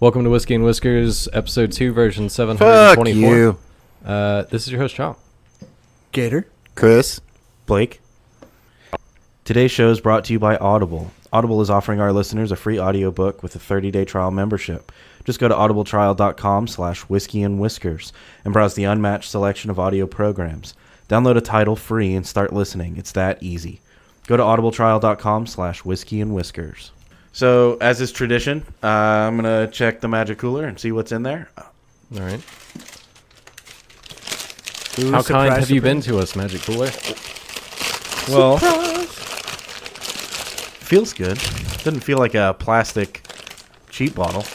Welcome to Whiskey and Whiskers, episode 2, version Fuck 724. you. This is your host, Chop. Gator. Chris. Blake. Today's show is brought to you by Audible. Audible is offering our listeners a free audiobook with a 30-day trial membership. Just go to audibletrial.com/whiskeyandwhiskers and browse the unmatched selection of audio programs. Download a title free and start listening. It's that easy. Go to audibletrial.com/whiskeyandwhiskers. So, as is tradition, I'm going to check the magic cooler and see what's in there. All right. Ooh, How kind surprise, have you been surprise. to us, Magic Cooler? Well, feels good. Doesn't feel like a plastic cheap bottle.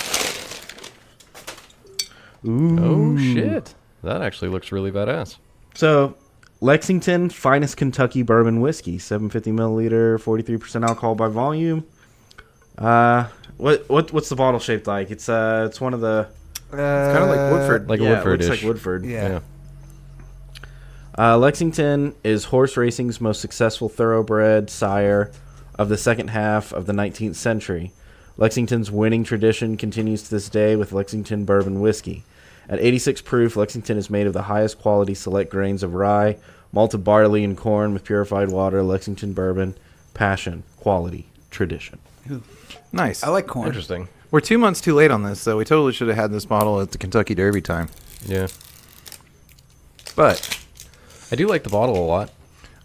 Ooh. Oh, shit. That actually looks really badass. So, Lexington Finest Kentucky Bourbon Whiskey, 750 milliliter, 43% alcohol by volume. What's the bottle shaped like? It's one of the It's kind of like Woodford. Like a yeah, it Woodford-ish. looks like Woodford. Yeah. Lexington is horse racing's most successful thoroughbred sire of the second half of the 19th century. Lexington's winning tradition continues to this day with Lexington Bourbon Whiskey. At 86 proof, Lexington is made of the highest quality select grains of rye, malted barley, and corn with purified water. Lexington Bourbon, passion, quality, tradition. Nice. I like corn. Interesting. We're 2 months too late on this, so we totally should have had this bottle at the Kentucky Derby time. Yeah. But I do like the bottle a lot.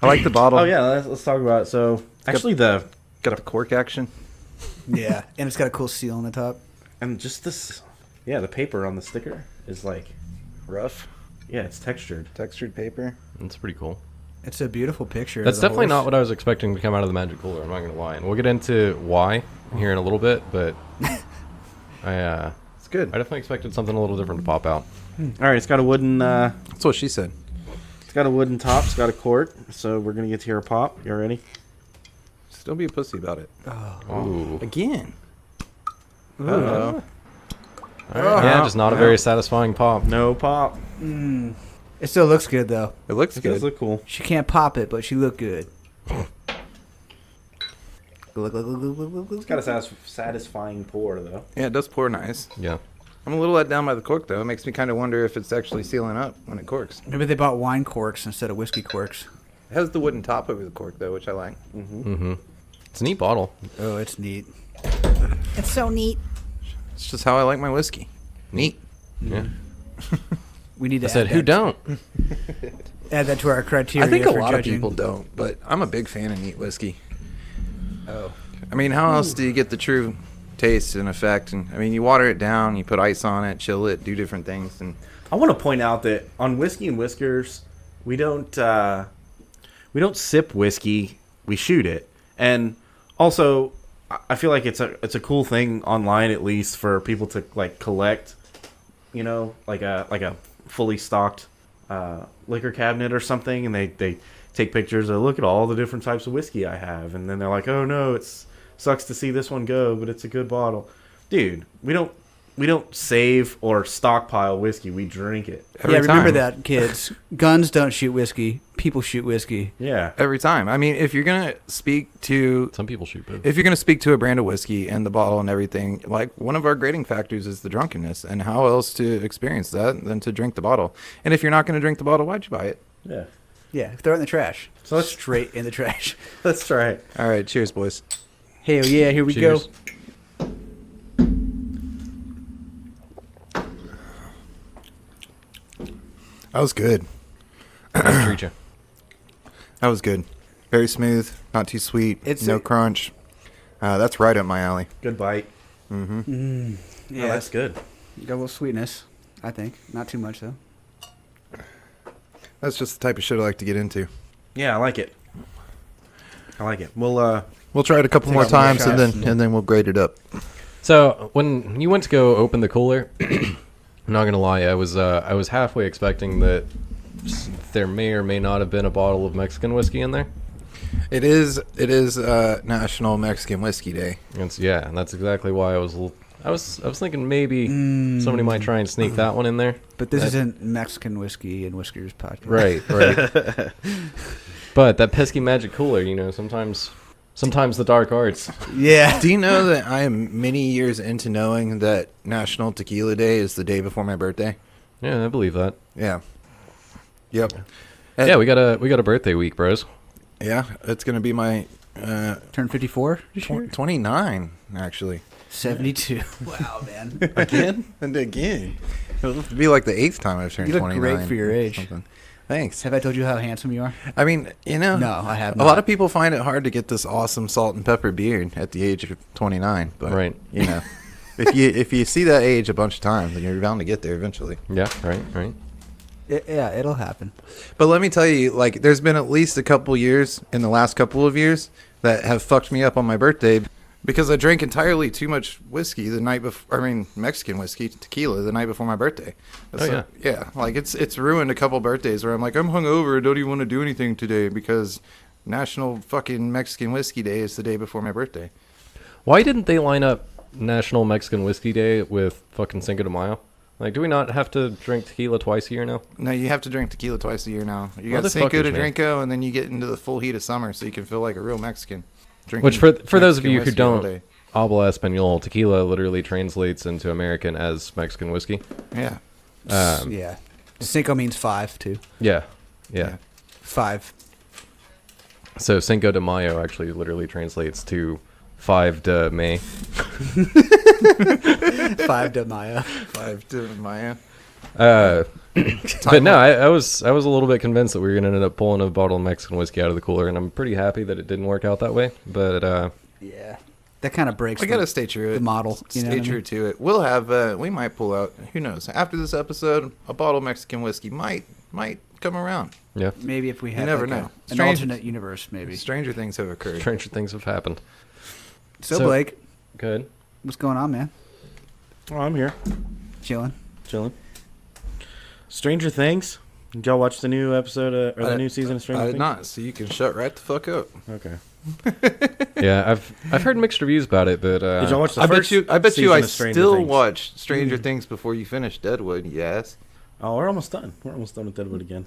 I like the bottle. Oh yeah, let's talk about it. So actually got a cork action. Yeah, and it's got a cool seal on the top. and just this, yeah, the paper on the sticker is like, Rough, yeah, it's textured. textured paper. That's pretty cool. It's a beautiful picture. That's of the definitely not horse. what I was expecting to come out of the Magic Cooler. I'm not going to lie. And we'll get into why here in a little bit, but I It's good. definitely expected something a little different to pop out. All right, it's got a wooden, That's what she said. it's got a wooden top. It's got a cork. So we're gonna get to your pop. You ready? Still be a pussy about it. Ooh. Again. Uh-oh. All right. Yeah, just not a very satisfying pop. No pop. It still looks good though. It looks It good. does look cool. She can't pop it, but she looked good. Look. It's got a satisfying pour though. Yeah, it does pour nice. Yeah. I'm a little let down by the cork, though. It makes me kind of wonder if it's actually sealing up when it corks. Maybe they bought wine corks instead of whiskey corks. It has the wooden top over the cork, though, which I like. Mm-hmm. It's a neat bottle. Oh, it's neat. It's so neat. It's just how I like my whiskey. Neat. Yeah. We need to I said, who don't? add that to our criteria. I think a for lot judging. of people don't, but I'm a big fan of neat whiskey. Oh. I mean, how else do you get the true taste and effect? And I mean, you water it down, you put ice on it, chill it, do different things, and I want to point out that on Whiskey and Whiskers, we don't sip whiskey. We shoot it, and also I feel like it's a cool thing online, at least for people to like collect. You know, like a fully stocked liquor cabinet or something, and they take pictures of, look at all the different types of whiskey I have, and then they're like, oh no, it's sucks to see this one go, but it's a good bottle. Dude, we don't save or stockpile whiskey, we drink it. every Yeah, remember time. that, kids. Guns don't shoot whiskey. People shoot whiskey. Yeah. Every time. I mean, if you're gonna speak to Some people shoot both. a brand of whiskey and the bottle and everything, like one of our grading factors is the drunkenness, and how else to experience that than to drink the bottle? And if you're not gonna drink the bottle, why'd you buy it? Yeah. Yeah, throw it in the trash. So let's Straight in the trash. let's try it. All right, cheers, boys. Hell yeah, here we Cheers. go. That was good. Nice to treat you. That was good. Very smooth, not too sweet, It's no a- crunch. That's right up my alley. Good bite. Yeah, Oh, that's good. got a little sweetness, I think. Not too much though. That's just the type of shit I like to get into. Yeah, I like it. I like it. We'll We'll try it a couple Take more out more times and shots. then we'll grade it up. So when you went to go open the cooler, I'm not gonna lie, I was halfway expecting that there may or may not have been a bottle of Mexican whiskey in there. It is National Mexican Whiskey Day. And that's exactly why I was thinking maybe somebody might try and sneak that one in there. But this isn't Mexican whiskey and whiskers podcast. Right. But that pesky Magic Cooler, sometimes Sometimes the dark arts. Yeah. Do you know that I am many years into knowing that National Tequila Day is the day before my birthday? Yeah, I believe that. Yeah. Yep. Yeah, we got a birthday week, bros. Yeah, it's gonna be my Turn 54 this year? 29 actually. 72. Wow, man. Again and again. It'll be like the 8th time I've turned You look 29. great for your or age. something. Thanks. Have I told you how handsome you are? I mean, you know, No, I have a not. lot of people find it hard to get this awesome salt and pepper beard at the age of 29. But Right. you know, if you see that age a bunch of times, then you're bound to get there eventually. Yeah, right. Yeah, it'll happen. But let me tell you, like, there's been at least a couple years in the last couple of years that have fucked me up on my birthday because I drank entirely too much whiskey the night before. I mean, Mexican whiskey, tequila, the night before my birthday. Oh, yeah. Like it's ruined a couple birthdays where I'm like, I'm hungover, don't even want to do anything today because National fucking Mexican Whiskey Day is the day before my birthday. Why didn't they line up National Mexican Whiskey Day with fucking Cinco de Mayo? Like, do we not have to drink tequila twice a year now? No, you have to drink tequila twice a year now. You got Motherfuckers, Cinco de man. Drinko, and then you get into the full heat of summer, so you can feel like a real Mexican. Drinking Which, for those of Mexican you who whiskey all don't, day. habla español, tequila literally translates into American as Mexican whiskey. Yeah. Yeah. Cinco means 5, too. Yeah. 5. So Cinco de Mayo actually literally translates to 5 de May. 5 de Mayo. 5 to Maya. But no, I was a little bit convinced that we were gonna end up pulling a bottle of Mexican whiskey out of the cooler, and I'm pretty happy that it didn't work out that way. But Yeah. That kind of breaks We gotta stay true to the it. model. You know Stay what I true mean? to it. We'll have. We might pull out. Who knows? After this episode, a bottle of Mexican whiskey might come around. yeah, Maybe if we have never like know. an Strange- alternate universe, maybe. Stranger things have occurred. stranger things have happened. So, So- Blake, Good. what's going on, man? Oh, I'm here, Chilling. chilling. Stranger Things. Did y'all watch the new episode or the new season of Stranger I Things? did not. So you can shut right the fuck up. Okay. Yeah, I've heard mixed reviews about it, but Did y'all watch the I first bet you. I season I of Stranger still Things? watch Stranger Things before you finish Deadwood. Yes. Oh, we're almost done. We're almost done with Deadwood again.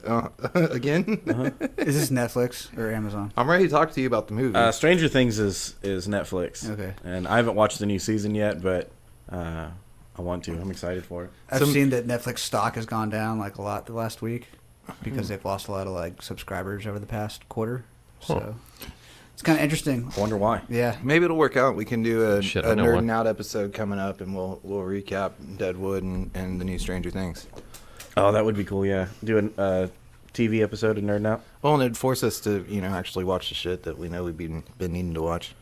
Again. Is this Netflix or Amazon? I'm ready to talk to you about the movie. Stranger Things is Netflix. Okay. And I haven't watched the new season yet, but I want to. I'm excited for it. I've Some- seen that Netflix stock has gone down like a lot the last week because they've lost a lot of like subscribers over the past quarter. So it's kind of interesting. I wonder why. Yeah. Maybe it'll work out. We can do a Shit, I know Nerding one. Out episode coming up, and we'll recap Deadwood and the new Stranger Things. Oh, that would be cool. Yeah, do a TV episode of Nerd Out. Well, and it'd force us to, actually watch the shit that we know we've been needing to watch.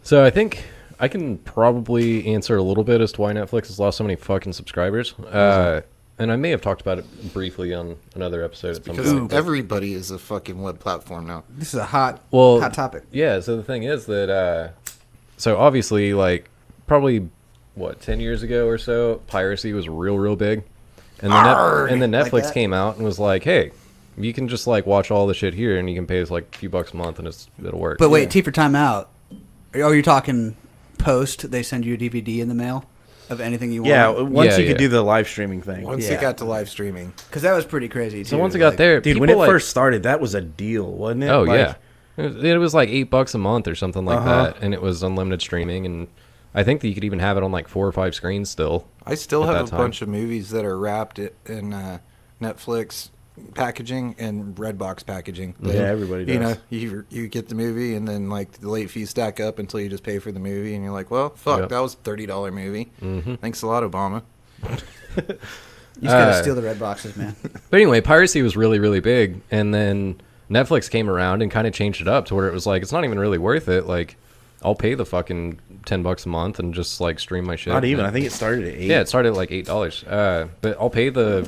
So I think I can probably answer a little bit as to why Netflix has lost so many fucking subscribers. And I may have talked about it briefly on another episode at some Because point. everybody is a fucking web platform now. This is a hot topic. Yeah, so the thing is that, so obviously, like, probably, 10 years ago or so, piracy was real big. And then, and then Like Netflix that? came out and was like, hey, you can just, like, watch all the shit here, and you can pay us, like, a few bucks a month, and it'll work. But wait, T for time out. Are you talking post? They send you a DVD in the mail of anything you Yeah, want? once Yeah, you yeah. could do the live streaming thing. Once Yeah. it got to live streaming. Because that was pretty crazy too. So once it got Like, there, Dude, people, when it like, first started, that was a deal, wasn't it? Oh, Like, yeah. It was like $8 a month or something like Uh-huh. that, and it was unlimited streaming, and I think that you could even have it on, like, 4 or 5 screens still. I still At have that a time. bunch of movies that are wrapped in Netflix packaging and Redbox packaging. Yeah, everybody You does. know, you get the movie, and then like the late fees stack up until you just pay for the movie, and you're like, well, fuck, Yep. that was $30 movie. Thanks a lot, Obama. You just gotta Uh, steal the red boxes, man. But anyway, piracy was really big, and then Netflix came around and kind of changed it up to where it was like, it's not even really worth it. Like, I'll pay the fucking $10 a month and just, like, stream my shit. Not even. And- I think it started at 8. Yeah, it started at like $8. But I'll pay the,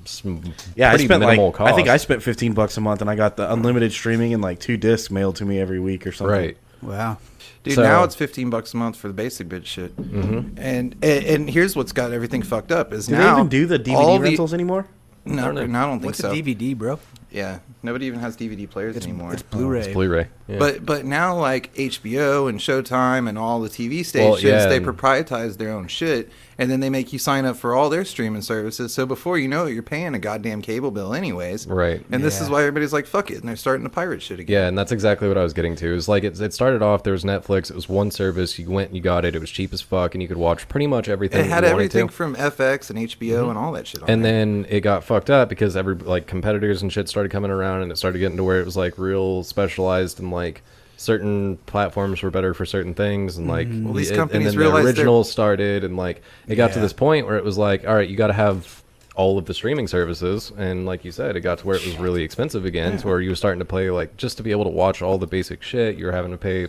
some Yeah, I pretty spent minimal like I think I cost. spent $15 a month, and I got the unlimited streaming and like 2 discs mailed to me every week or something. Right. Wow. Dude, So- now it's $15 a month for the basic bitch shit. Mm-hmm. And here's what's got everything fucked up is Do now they even do the all DVD rentals anymore? No, I don't know. I don't think What's so. a DVD, bro? Yeah, nobody even has DVD players anymore. It's Blu-ray. It's Blu-ray. Yeah. But now like HBO and Showtime and all the TV stations, yeah, they and- proprietize their own shit, and then they make you sign up for all their streaming services. So before you know it, you're paying a goddamn cable bill anyways. Right. And this is Yeah. why everybody's like, fuck it, and they're starting to pirate shit again. Yeah, and that's exactly what I was getting to. It was like it started off. There was Netflix. It was one service. You went, you got it. It was cheap as fuck, and you could watch pretty much everything. It had you wanted everything to. from FX and HBO and all that shit on And there. then it got fucked up because competitors and shit started coming around, and it started getting to where it was like real specialized, and like certain platforms were better for certain things, and like Well, these and companies then realized the they're- originals started, and like it got to Yeah. this point where it was like, all right, you got to have all of the streaming services, and like you said, it got to where it was really expensive again, to where you were starting to pay like just to be able to watch all the basic shit, you were having to pay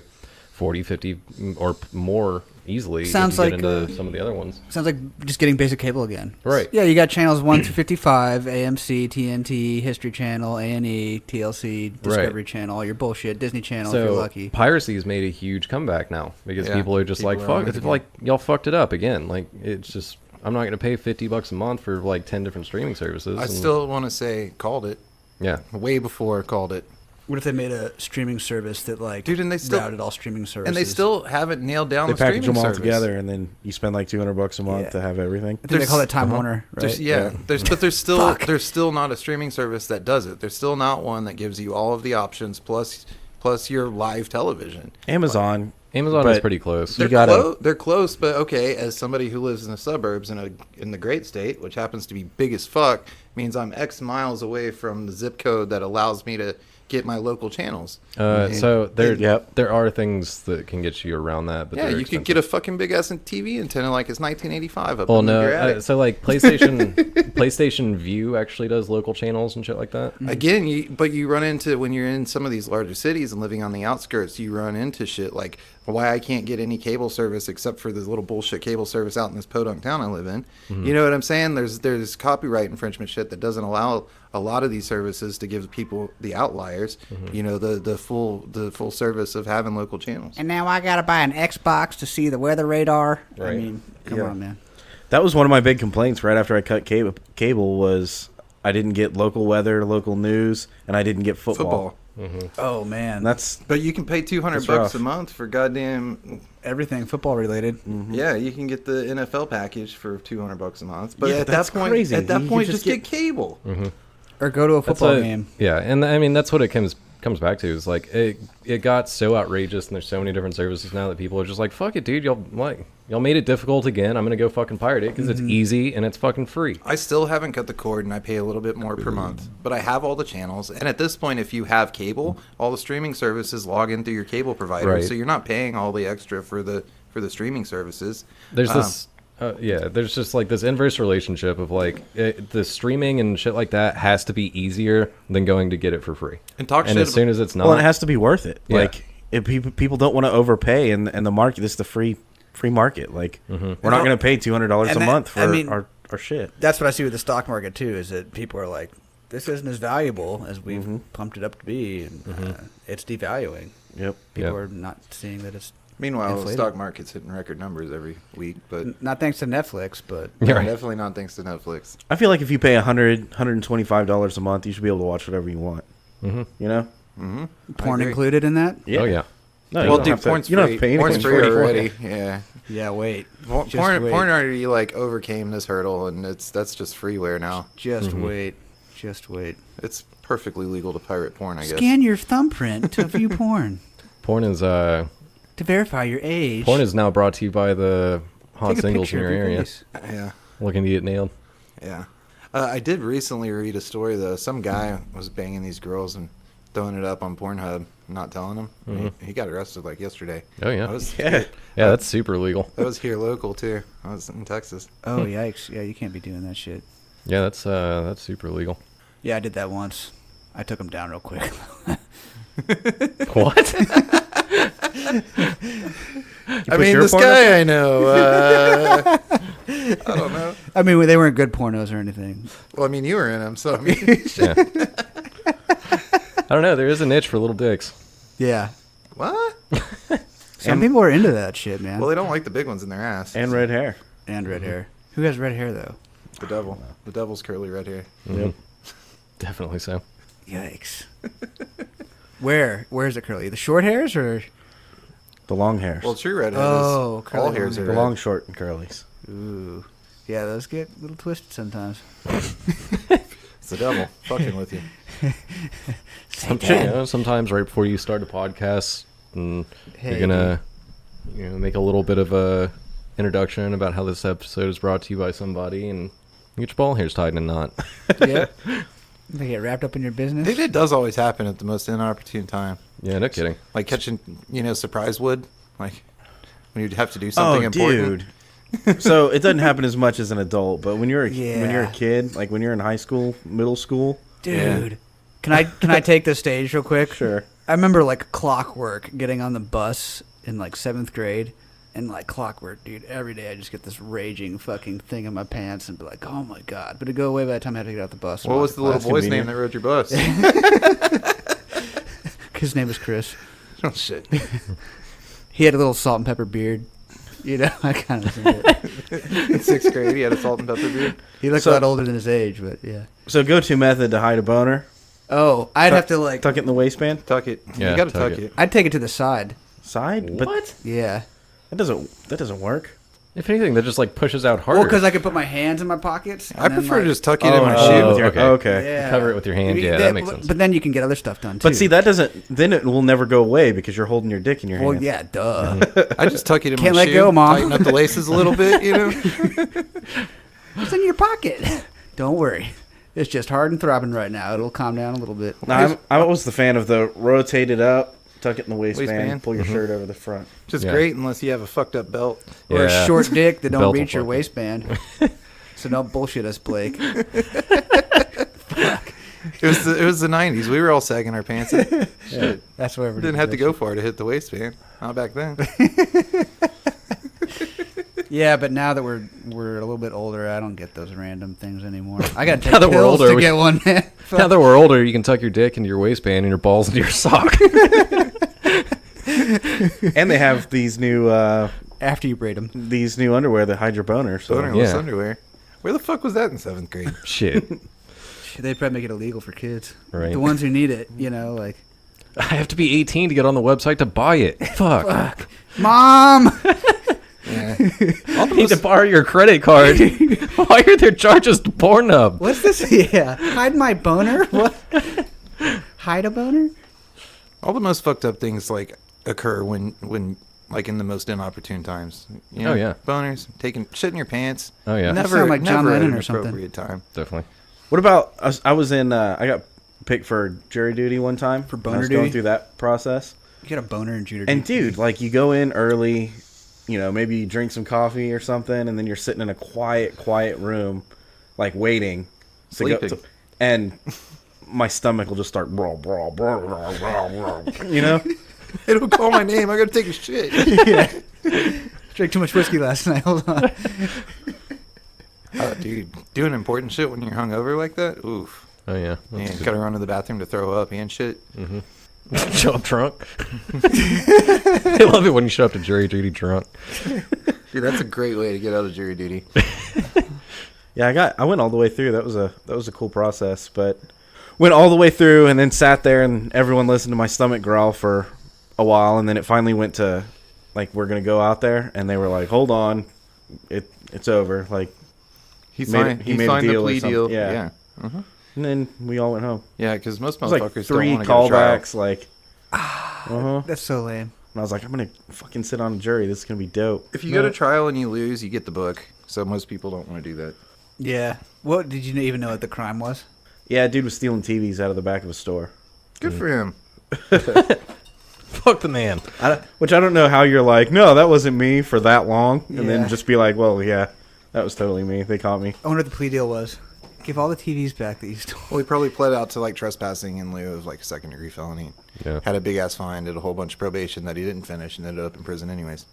40, 50 or more easily. Sounds if you like, get into some of the other ones. Sounds like just getting basic cable again. Right. Yeah, you got channels 1 through 55, AMC, TNT, History Channel, A&E, TLC, Discovery Channel, all your bullshit, Disney Channel if you're So lucky. piracy's made a huge comeback now because Yeah, people are just people like, are on fuck, it it's like y'all fucked it up again. Like it's just, I'm not gonna pay $50 a month for like 10 different streaming services. I and- still want to say called it yeah. way before called it. What if they made a streaming service that like Dude, and they still- routed all streaming services? And they still haven't nailed down They the package streaming them all service. together, and then you spend like $200 a month Yeah. to have everything. I think they call it Time Uh-huh. Warner, right? There's still not a streaming service that does it. There's still not one that gives you all of the options plus your live television. Amazon. Amazon is but pretty close. They're, You gotta- they're close, but okay. As somebody who lives in the suburbs in the great state, which happens to be big as fuck, means I'm X miles away from the zip code that allows me to get my local channels. So there, Yep. there are things that can get you around that. But Yeah, they're you could expensive. get a fucking big ass TV antenna like it's 1985 up Well, in no. your attic. So like PlayStation View actually does local channels and shit like that. Again, you run into when you're in some of these larger cities and living on the outskirts, you run into shit like why I can't get any cable service except for this little bullshit cable service out in this podunk town I live in. You know what I'm saying? There's copyright infringement shit that doesn't allow a lot of these services to give people the outliers, you know, the full service of having local channels. And now I gotta buy an Xbox to see the weather radar. I Right. mean, come Yeah. on, man. That was one of my big complaints right after I cut cable was I didn't get local weather, local news, and I didn't get football. Oh man, And that's But you can pay $200 That's bucks rough. a month for goddamn. everything football related. Yeah, you can get the NFL package for $200 a month. But Yeah, at that's that point, crazy. at that You point, could just just get cable. Or go to a That's football a- game. Yeah, and I mean that's what it comes back to is like it got so outrageous, and there's so many different services now that people are just like, fuck it, dude, y'all made it difficult again. I'm gonna go fucking pirate it because it's easy and it's fucking free. I still haven't cut the cord, and I pay a little bit more per month. But I have all the channels, and at this point, if you have cable, all the streaming services log in through your cable provider, Right. so you're not paying all the extra for the streaming services. There's Um, this. There's just like this inverse relationship of like the streaming and shit like that has to be easier than going to get it for free. And talk and shit as soon as it's not, well, it has to be worth it. Yeah. Like if people don't want to overpay, and the market, this is the free market. Like we're not And going to pay $200 and a that- month for I mean- our shit. That's what I see with the stock market too. Is that people are like, this isn't as valuable as we've pumped it up to be, and it's devaluing. Yep. People Yeah. are not seeing that it's Meanwhile, the inflated. stock market's hitting record numbers every week, but not thanks to Netflix, but Yeah, right. definitely not thanks to Netflix. I feel like if you pay $125 a month, you should be able to watch whatever you want. You know? porn agree. included in that. Oh yeah. No, you Well, don't dude, have to- porn's you don't free. have to pay Porn's anything free for it. already. Yeah. Yeah, wait. Porn, Just wait. porn already like overcame this hurdle, and that's just freeware now. Just wait. Just wait. It's perfectly legal to pirate porn, I guess. Scan your thumbprint to view porn Porn is to verify your age. porn is now brought to you by the hot Take a singles picture in of your area face. Yeah. looking to get nailed. Yeah. I did recently read a story, though. Some guy was banging these girls and throwing it up on Pornhub, not telling them. He got arrested like yesterday. Oh, yeah. I was, Yeah. Yeah, that's super legal. That was here local, too. I was in Texas. Oh yikes! Yeah, you can't be doing that shit. Yeah, that's super legal. Yeah, I did that once. I took him down real quick. What? I mean, your this porno- guy I know. I don't know. I mean, they weren't good pornos or anything. Well, I mean, you were in them, so I mean, Yeah. I don't know. There is a niche for little dicks. Yeah. what? Some people are into that shit, man. Well, they don't like the big ones in their ass. And red hair. And red hair. Who has red hair though? The devil. The devil's curly red hair. Yep. Definitely so. Yikes. Where is it curly? The short hairs or? The long hairs. Well, true redhead Oh, is curly all hairs long are the red. long, short, and curlies. Ooh. Yeah, those get a little twisted sometimes. It's the devil fucking with you. Sometimes right before you start a podcast, and Hey, you're gonna make a little bit of a introduction about how this episode is brought to you by somebody, and you get your ball hairs tied in a knot. Yeah. They get wrapped up in your I business. think it does always happen at the most inopportune time. Yeah, no kidding. Like catching, surprise wood. Like when you'd have to do something important. Dude. So it doesn't happen as much as an adult, but when you're a Yeah. kid, like when you're in high school, middle school, Dude. Can I take the stage real quick? sure. I remember like clockwork getting on the bus in like 7th grade. And like clockwork, dude, every day I just get this raging fucking thing in my pants and be like, oh my God. But it'd go away by the time I had to get out the bus. What was the little That's boy's convenient. name that rode your bus? His name was Chris. Oh shit! He had a little salt and pepper beard. I kind of think it. In 6th grade, he had a salt and pepper beard. He looked So- a lot older than his age, but yeah. So go-to method to hide a boner: Oh, I'd have to like, tuck it in the waistband, Tuck it. Yeah, you gotta tuck tuck it. it. I'd take it to the side. side. But Yeah. that doesn't work. If anything, that just like pushes out harder. Well, because I could put my hands in my pockets. I and then, prefer like, to just tuck it in my oh, shoe. With your- okay. okay. Yeah. Cover it with your hand. Yeah, that makes sense. But then you can get other stuff done too. But see, that doesn't. Then it will never go away because you're holding your dick in your Well, hand. yeah, duh. I just tuck it in Can't my let shoe. go, Mom. Tighten up the laces a little bit, It's in your pocket. Don't worry. It's just hard and throbbing right now. It'll calm down a little bit. No, I was the fan of the rotate it up, tuck it in the waistband, Waistband? pull your shirt over the front. Just Yeah. great unless you have a fucked up belt. Or a Yeah. short dick that don't Belt will reach your fuck it. waistband. So don't bullshit us, Blake. It was the 90s. We were all sagging our pants. Shit. That's where Didn't have to go far to hit the waistband. Not back then. Yeah, but now that we're a little bit older, I don't get those random things anymore. I got to take Now that we're pills older, to we- get one. Man. Now that we're older, you can tuck your dick into your waistband and your balls into your sock. And they have these new After you braid them. underwear that hide your boner. So Bonerless Yeah. underwear. Where the fuck was that in 7th grade? Shit. They'd probably make it illegal for kids. Right. The ones who need it, like, I have to be 18 to get on the website to buy it. Fuck. Mom! I need to borrow your credit card. Why are there charges to Pornhub? What's this? Yeah. Hide my boner? What? Hide a boner? All the most fucked up things like occur when like in the most inopportune times. Oh, yeah. Boners, taking shit in your pants. Oh, yeah. Never, sound like John never at Lennon an or something. appropriate time. Definitely. what about? I was in. I got picked for jury duty one time. For when boner I was going duty? through that process. You got a boner in Judah. And dude, like you go in early, maybe you drink some coffee or something, and then you're sitting in a quiet room, like waiting, to go Sleeping. and my stomach will just start brawl, brawl, brawl, brawl, brawl, brawl. It'll call my name. I gotta take a shit. Drank too much whiskey last night. Hold on. Oh, dude, doing important shit when you're hungover like that. Oof. Oh, yeah. Man, gotta run to the bathroom to throw up and shit. Show up drunk. I love it when you show up to jury duty drunk. Dude, that's a great way to get out of jury duty. Yeah, I went all the way through. That was a cool process, but went all the way through and then sat there and everyone listened to my stomach growl for a while, and then it finally went to like we're gonna go out there, and they were like, "Hold on, it's over." Like, He Made signed, it- he he made a signed the deal or plea something. deal. Yeah. Yeah. and then we all went home. Yeah, because most It was like motherfuckers 3 don't want to go to trial. callbacks. Like, uh-huh. That's so lame. And I was like, I'm gonna fucking sit on a jury. This is gonna be dope. If you go to trial and you lose, you get the book. So most people don't want to do that. Yeah. What did you even know what the crime was? Yeah, a dude was stealing TVs out of the back of a store. Good for him. Fuck the man. Which I don't know how you're like, no, that wasn't me for that long, and Yeah. then just be like, well, yeah, that was totally me. They caught me. I wonder what the plea deal was. Give all the TVs back that you stole. Well, he probably pled out to like trespassing in lieu of like a 2nd-degree felony. Yeah. Had a big ass fine, did a whole bunch of probation that he didn't finish, and ended up in prison anyways.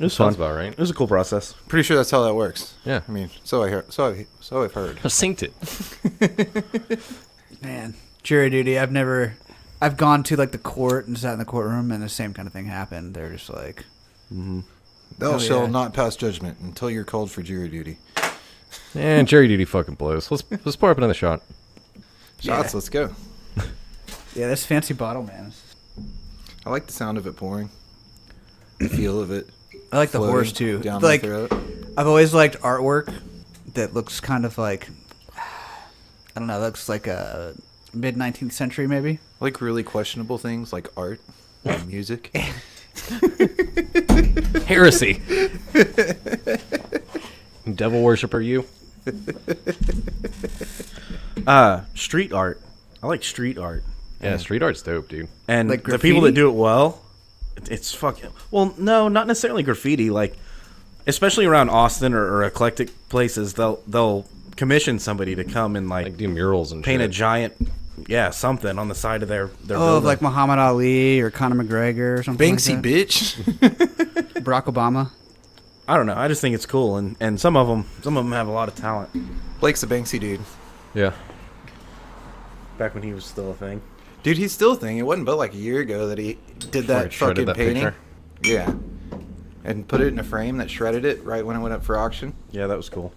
It was fun. Sounds about right. It was a cool process. Pretty sure that's how that works. Yeah. I mean, so I heard. So I've heard. I synced it. Man, jury duty. I've gone to like the court and sat in the courtroom, and the same kind of thing happened. They're just like, Thou Oh, shall yeah. not pass judgment until you're called for jury duty. And jury duty fucking blows. Let's pour up another shot. Shots, let's go. Yeah, this fancy bottle, man. I like the sound of it pouring. The feel of it. I like the floating horse too. Down Like my throat. I've always liked artwork that looks kind of like I don't know, looks like a mid 19th century maybe. I like really questionable things like art and music. Heresy. Devil worshiper, you. Street art. I like street art. Yeah, street art's dope, dude. And Like the people that graffiti? do it well, it's fucking. Well, no, not necessarily graffiti. Like, especially around Austin or eclectic places, they'll commission somebody to come and Like do murals and paint shit. a giant, something on the side of their Oh, building. like Muhammad Ali or Conor McGregor or something. Banksy, like bitch. that. Barack Obama. I don't know. I just think it's cool, and some of them have a lot of talent. Blake's a Banksy dude. Yeah. Back when he was still a thing. Dude, he's still a thing. It wasn't but like a year ago that he did Before that he shredded fucking that painting. picture. Yeah. And put it in a frame that shredded it right when it went up for auction. Yeah, that was cool.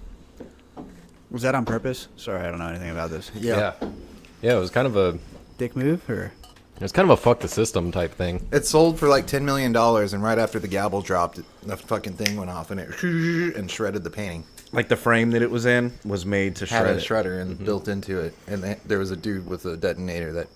Was that on purpose? Sorry, I don't know anything about this. Yeah. Yeah, it was kind of a Dick move or fuck the system type thing. It sold for like $10 million, and right after the gavel dropped, the fucking thing went off and it and shredded the painting. Like the frame that it was in was made to Had shred a it. shredder and built into it, and there was a dude with a detonator that.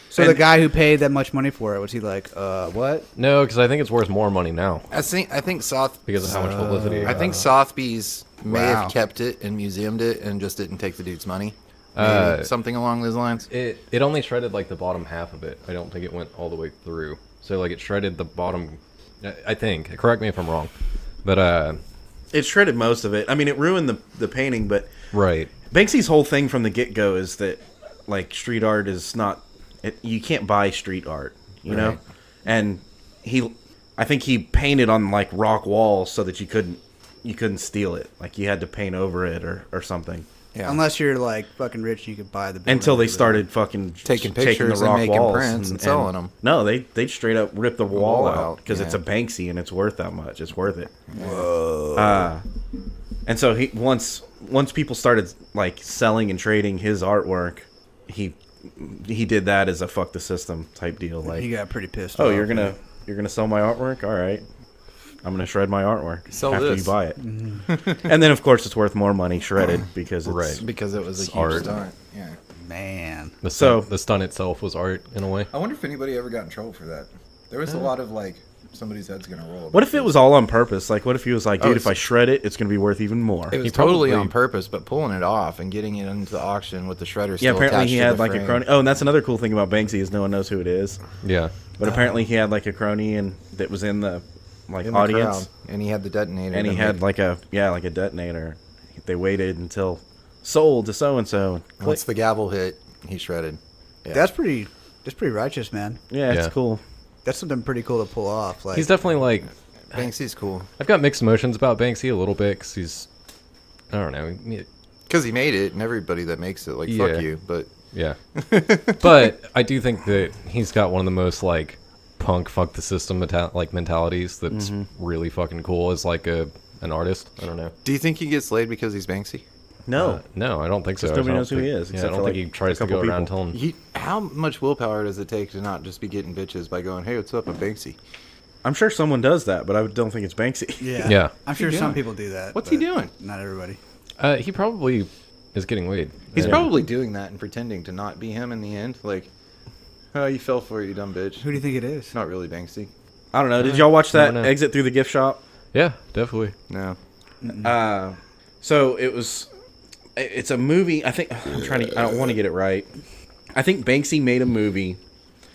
so And- the guy who paid that much money for it, was he like, what? No, because I think it's worth more money now I think Soth because of how much publicity. I think Sotheby's may Wow. have kept it and museumed it and just didn't take the dude's money. Uh, Maybe something along those lines. it only shredded like the bottom half of it. I don't think it went all the way through. So like it shredded the bottom. I think. Correct me if I'm wrong, but It shredded most of it. I mean, it ruined the painting, but right. Banksy's whole thing from the get go is that like street art is not. You can't buy street art, you know. Right. And I think he painted on like rock walls so that you couldn't steal it. Like you had to paint over it or something. Yeah. Unless you're like fucking rich, you could buy the building. Until they started fucking Taking taking pictures the and rock making walls prints and selling 'em. No, they straight up ripped the wall wall out out, because it's a yeah. Banksy and it's worth that much. It's worth it. Whoa. And so once people started like selling and trading his artwork, he did that as a fuck the system type deal. Like, He got pretty pissed oh, off. you're gonna sell my artwork? All right, I'm gonna shred my artwork Sell after this. you buy it. And then of course it's worth more money shredded because it's Right. because it was a It's huge art. stunt. Yeah. Man. The So- stunt, the stunt itself was art in a way. I wonder if anybody ever got in trouble for that. There was a lot of like somebody's head's gonna roll. What if it was all on purpose? Like, what if he was like, dude, Oh, if I shred it, it's gonna be worth even more? It was He totally probably- on purpose, but pulling it off and getting it into the auction with the shredder. Yeah, Still apparently attached he to had the like frame. a crony. Oh, and that's another cool thing about Banksy is no one knows who it is. Yeah. But apparently he had like a crony and that was in the like in the audience, crowd, and he had the detonator. and he to had make- like a detonator. They waited until sold to so and so. once the gavel hit, he shredded. Yeah. That's pretty righteous, man. Yeah, it's Yeah. cool. That's something pretty cool to pull off. Like He's definitely like. Banksy's cool I've got mixed emotions about Banksy a little bit because he's. I don't know. because he made it, and everybody that makes it, like Yeah. fuck you. But Yeah. But I do think that he's got one of the most like punk fuck the system mentalities that's really fucking cool as like an artist. I don't know. do you think he gets laid because he's Banksy? No, No, I don't think so. Just nobody I don't knows who he think- is, Yeah, I except don't for, think like, he tries a to go couple around people. telling. How much willpower does it take to not just be getting bitches by going, "Hey, what's up, I'm Banksy"? I'm sure someone does that, but I don't think it's Banksy. yeah. Yeah. I'm sure he some doing? people do that. What's he but doing? Not everybody. He probably is getting laid. He's Yeah. probably doing that and pretending to not be him in the end. Like, oh, you fell for it, you dumb bitch. Who do you think it is? Not really Banksy. I don't know. Did y'all watch I that don't know. exit through the gift shop? Yeah, definitely. No. So it's a movie. I think I'm trying to. I don't want to get it right. I think Banksy made a movie,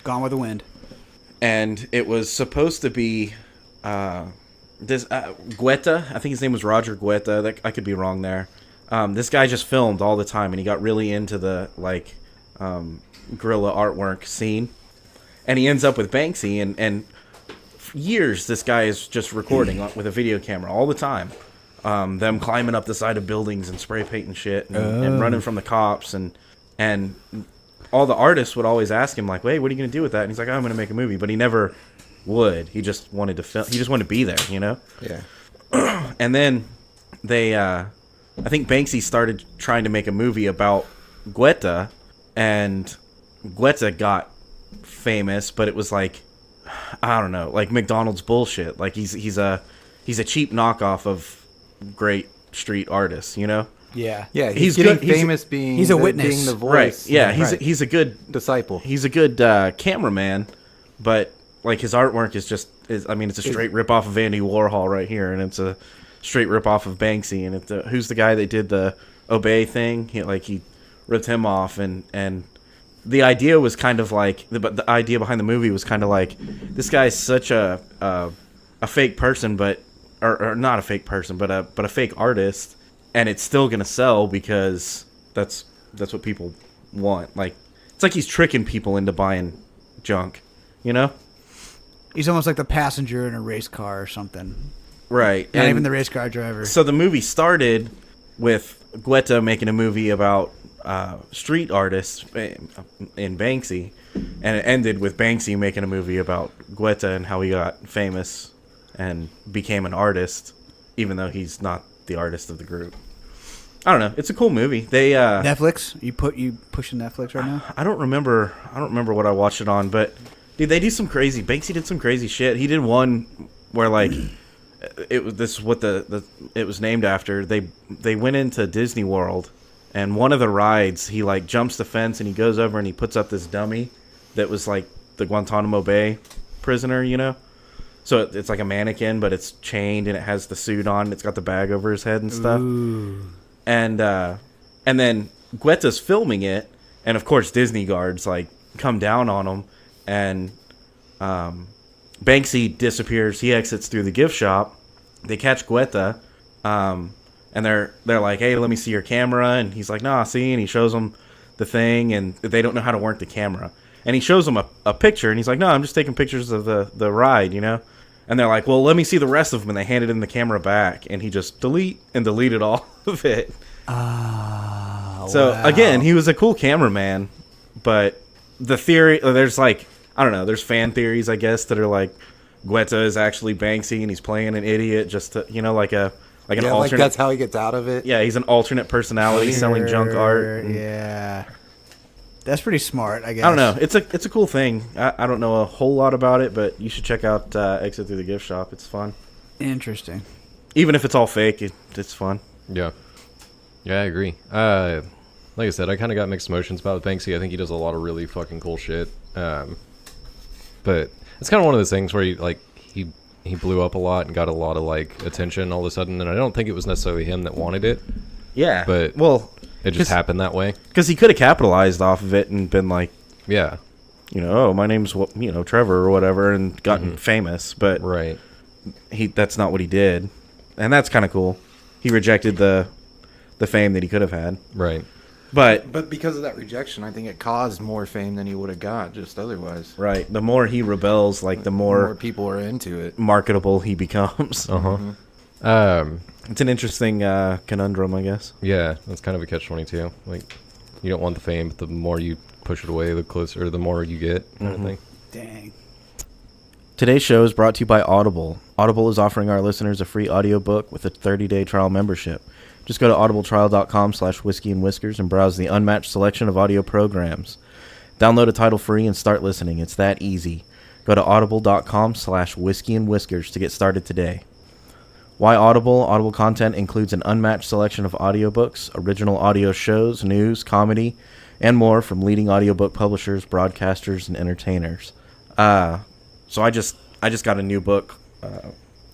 Gone with the Wind. and it was supposed to be this Guetta. I think his name was Roger Guetta. That I could be wrong there. This guy just filmed all the time, and he got really into the like guerrilla artwork scene, and he ends up with Banksy, and for years this guy is just recording with a video camera all the time. Them climbing up the side of buildings and spray painting shit and running from the cops and all the artists would always ask him like, "Hey, what are you gonna do with that?" And he's like, "I'm gonna make a movie," but he never would. He just wanted to film. He just wanted to be there, you know. Yeah. And then they, I think Banksy started trying to make a movie about Guetta, and Guetta got famous, but it was like, I don't know, like McDonald's bullshit. Like he's a cheap knockoff of great street artists, you know? Yeah. Yeah, He's he's getting good. He's- famous being he's a the, witness. being the voice. Right. Yeah, Right. he's a good disciple. he's a good cameraman, but like his artwork is I mean, it's a straight rip off of Andy Warhol right here, and it's a straight rip off of Banksy. And who's the guy that did the Obey thing? He ripped him off, and the idea was kind of like the idea behind the movie was kind of like, this guy's such a fake person, but or not a fake person, but a fake artist, and it's still gonna sell because that's what people want. Like, it's like he's tricking people into buying junk, you know? He's almost like the passenger in a race car or something. Right. Not And even the race car driver. so the movie started with Guetta making a movie about street artists in Banksy, and it ended with Banksy making a movie about Guetta and how he got famous and became an artist, even though he's not the artist of the group. I don't know. It's a cool movie. They Netflix? You pushing Netflix right now? I don't remember what I watched it on, but dude, they do some crazy. Banksy did some crazy shit. He did one where like it was this is what it was named after. They went into Disney World, and one of the rides, he like jumps the fence and he goes over and he puts up this dummy that was like the Guantanamo Bay prisoner, you know. So it's like a mannequin, but it's chained and it has the suit on. And it's got the bag over his head and stuff. Ooh. And then Guetta's filming it, and of course Disney guards like come down on him, and Banksy disappears. He exits through the gift shop. They catch Guetta, and they're like, "Hey, let me see your camera." And he's like, "Nah, see." And he shows them the thing, and they don't know how to work the camera. And he shows them a picture, and he's like, "No, I'm just taking pictures of the ride, you know." And they're like, "Well, let me see the rest of them." And they handed him the camera back, and he just deleted all of it. So Wow. again, he was a cool cameraman, but the theory, there's like, I don't know, there's fan theories, I guess, that are like Guetta is actually Banksy and he's playing an idiot just to, you know, like an Like alternate. that's how he gets out of it. Yeah, he's an alternate personality selling junk art. and- Yeah. That's pretty smart, I guess. I don't know. It's a cool thing. I don't know a whole lot about it, but you should check out Exit Through the Gift Shop. It's fun. Interesting. Even if it's all fake, it's fun. Yeah. Yeah, I agree. Like I said, I kind of got mixed emotions about Banksy. I think he does a lot of really fucking cool shit. But it's kind of one of those things where he blew up a lot and got a lot of like attention all of a sudden, and I don't think it was necessarily him that wanted it. Yeah. But well, it just happened that way. because he could have capitalized off of it and been like, Yeah. you know, oh, my name's Trevor or whatever, and gotten famous. But Right. that's not what he did, and that's kind of cool. He rejected the fame that he could have had, Right. but But because of that rejection, I think it caused more fame than he would have got just otherwise. right, the more he rebels, like the More more people are into it. marketable he becomes. Uh-huh. It's an interesting conundrum, I guess. Yeah, that's kind of a catch-22. Like, you don't want the fame, but the more you push it away, the closer, the more you get, kind of thing. Dang. Today's show is brought to you by Audible. Audible is offering our listeners a free audiobook with a 30-day trial membership. Just go to audibletrial.com/whiskeyandwhiskers and browse the unmatched selection of audio programs. Download a title free and start listening. It's that easy. Go to audible.com/whiskeyandwhiskers to get started today. Why Audible? Audible content includes an unmatched selection of audiobooks, original audio shows, news, comedy, and more from leading audiobook publishers, broadcasters, and entertainers. So I just got a new book.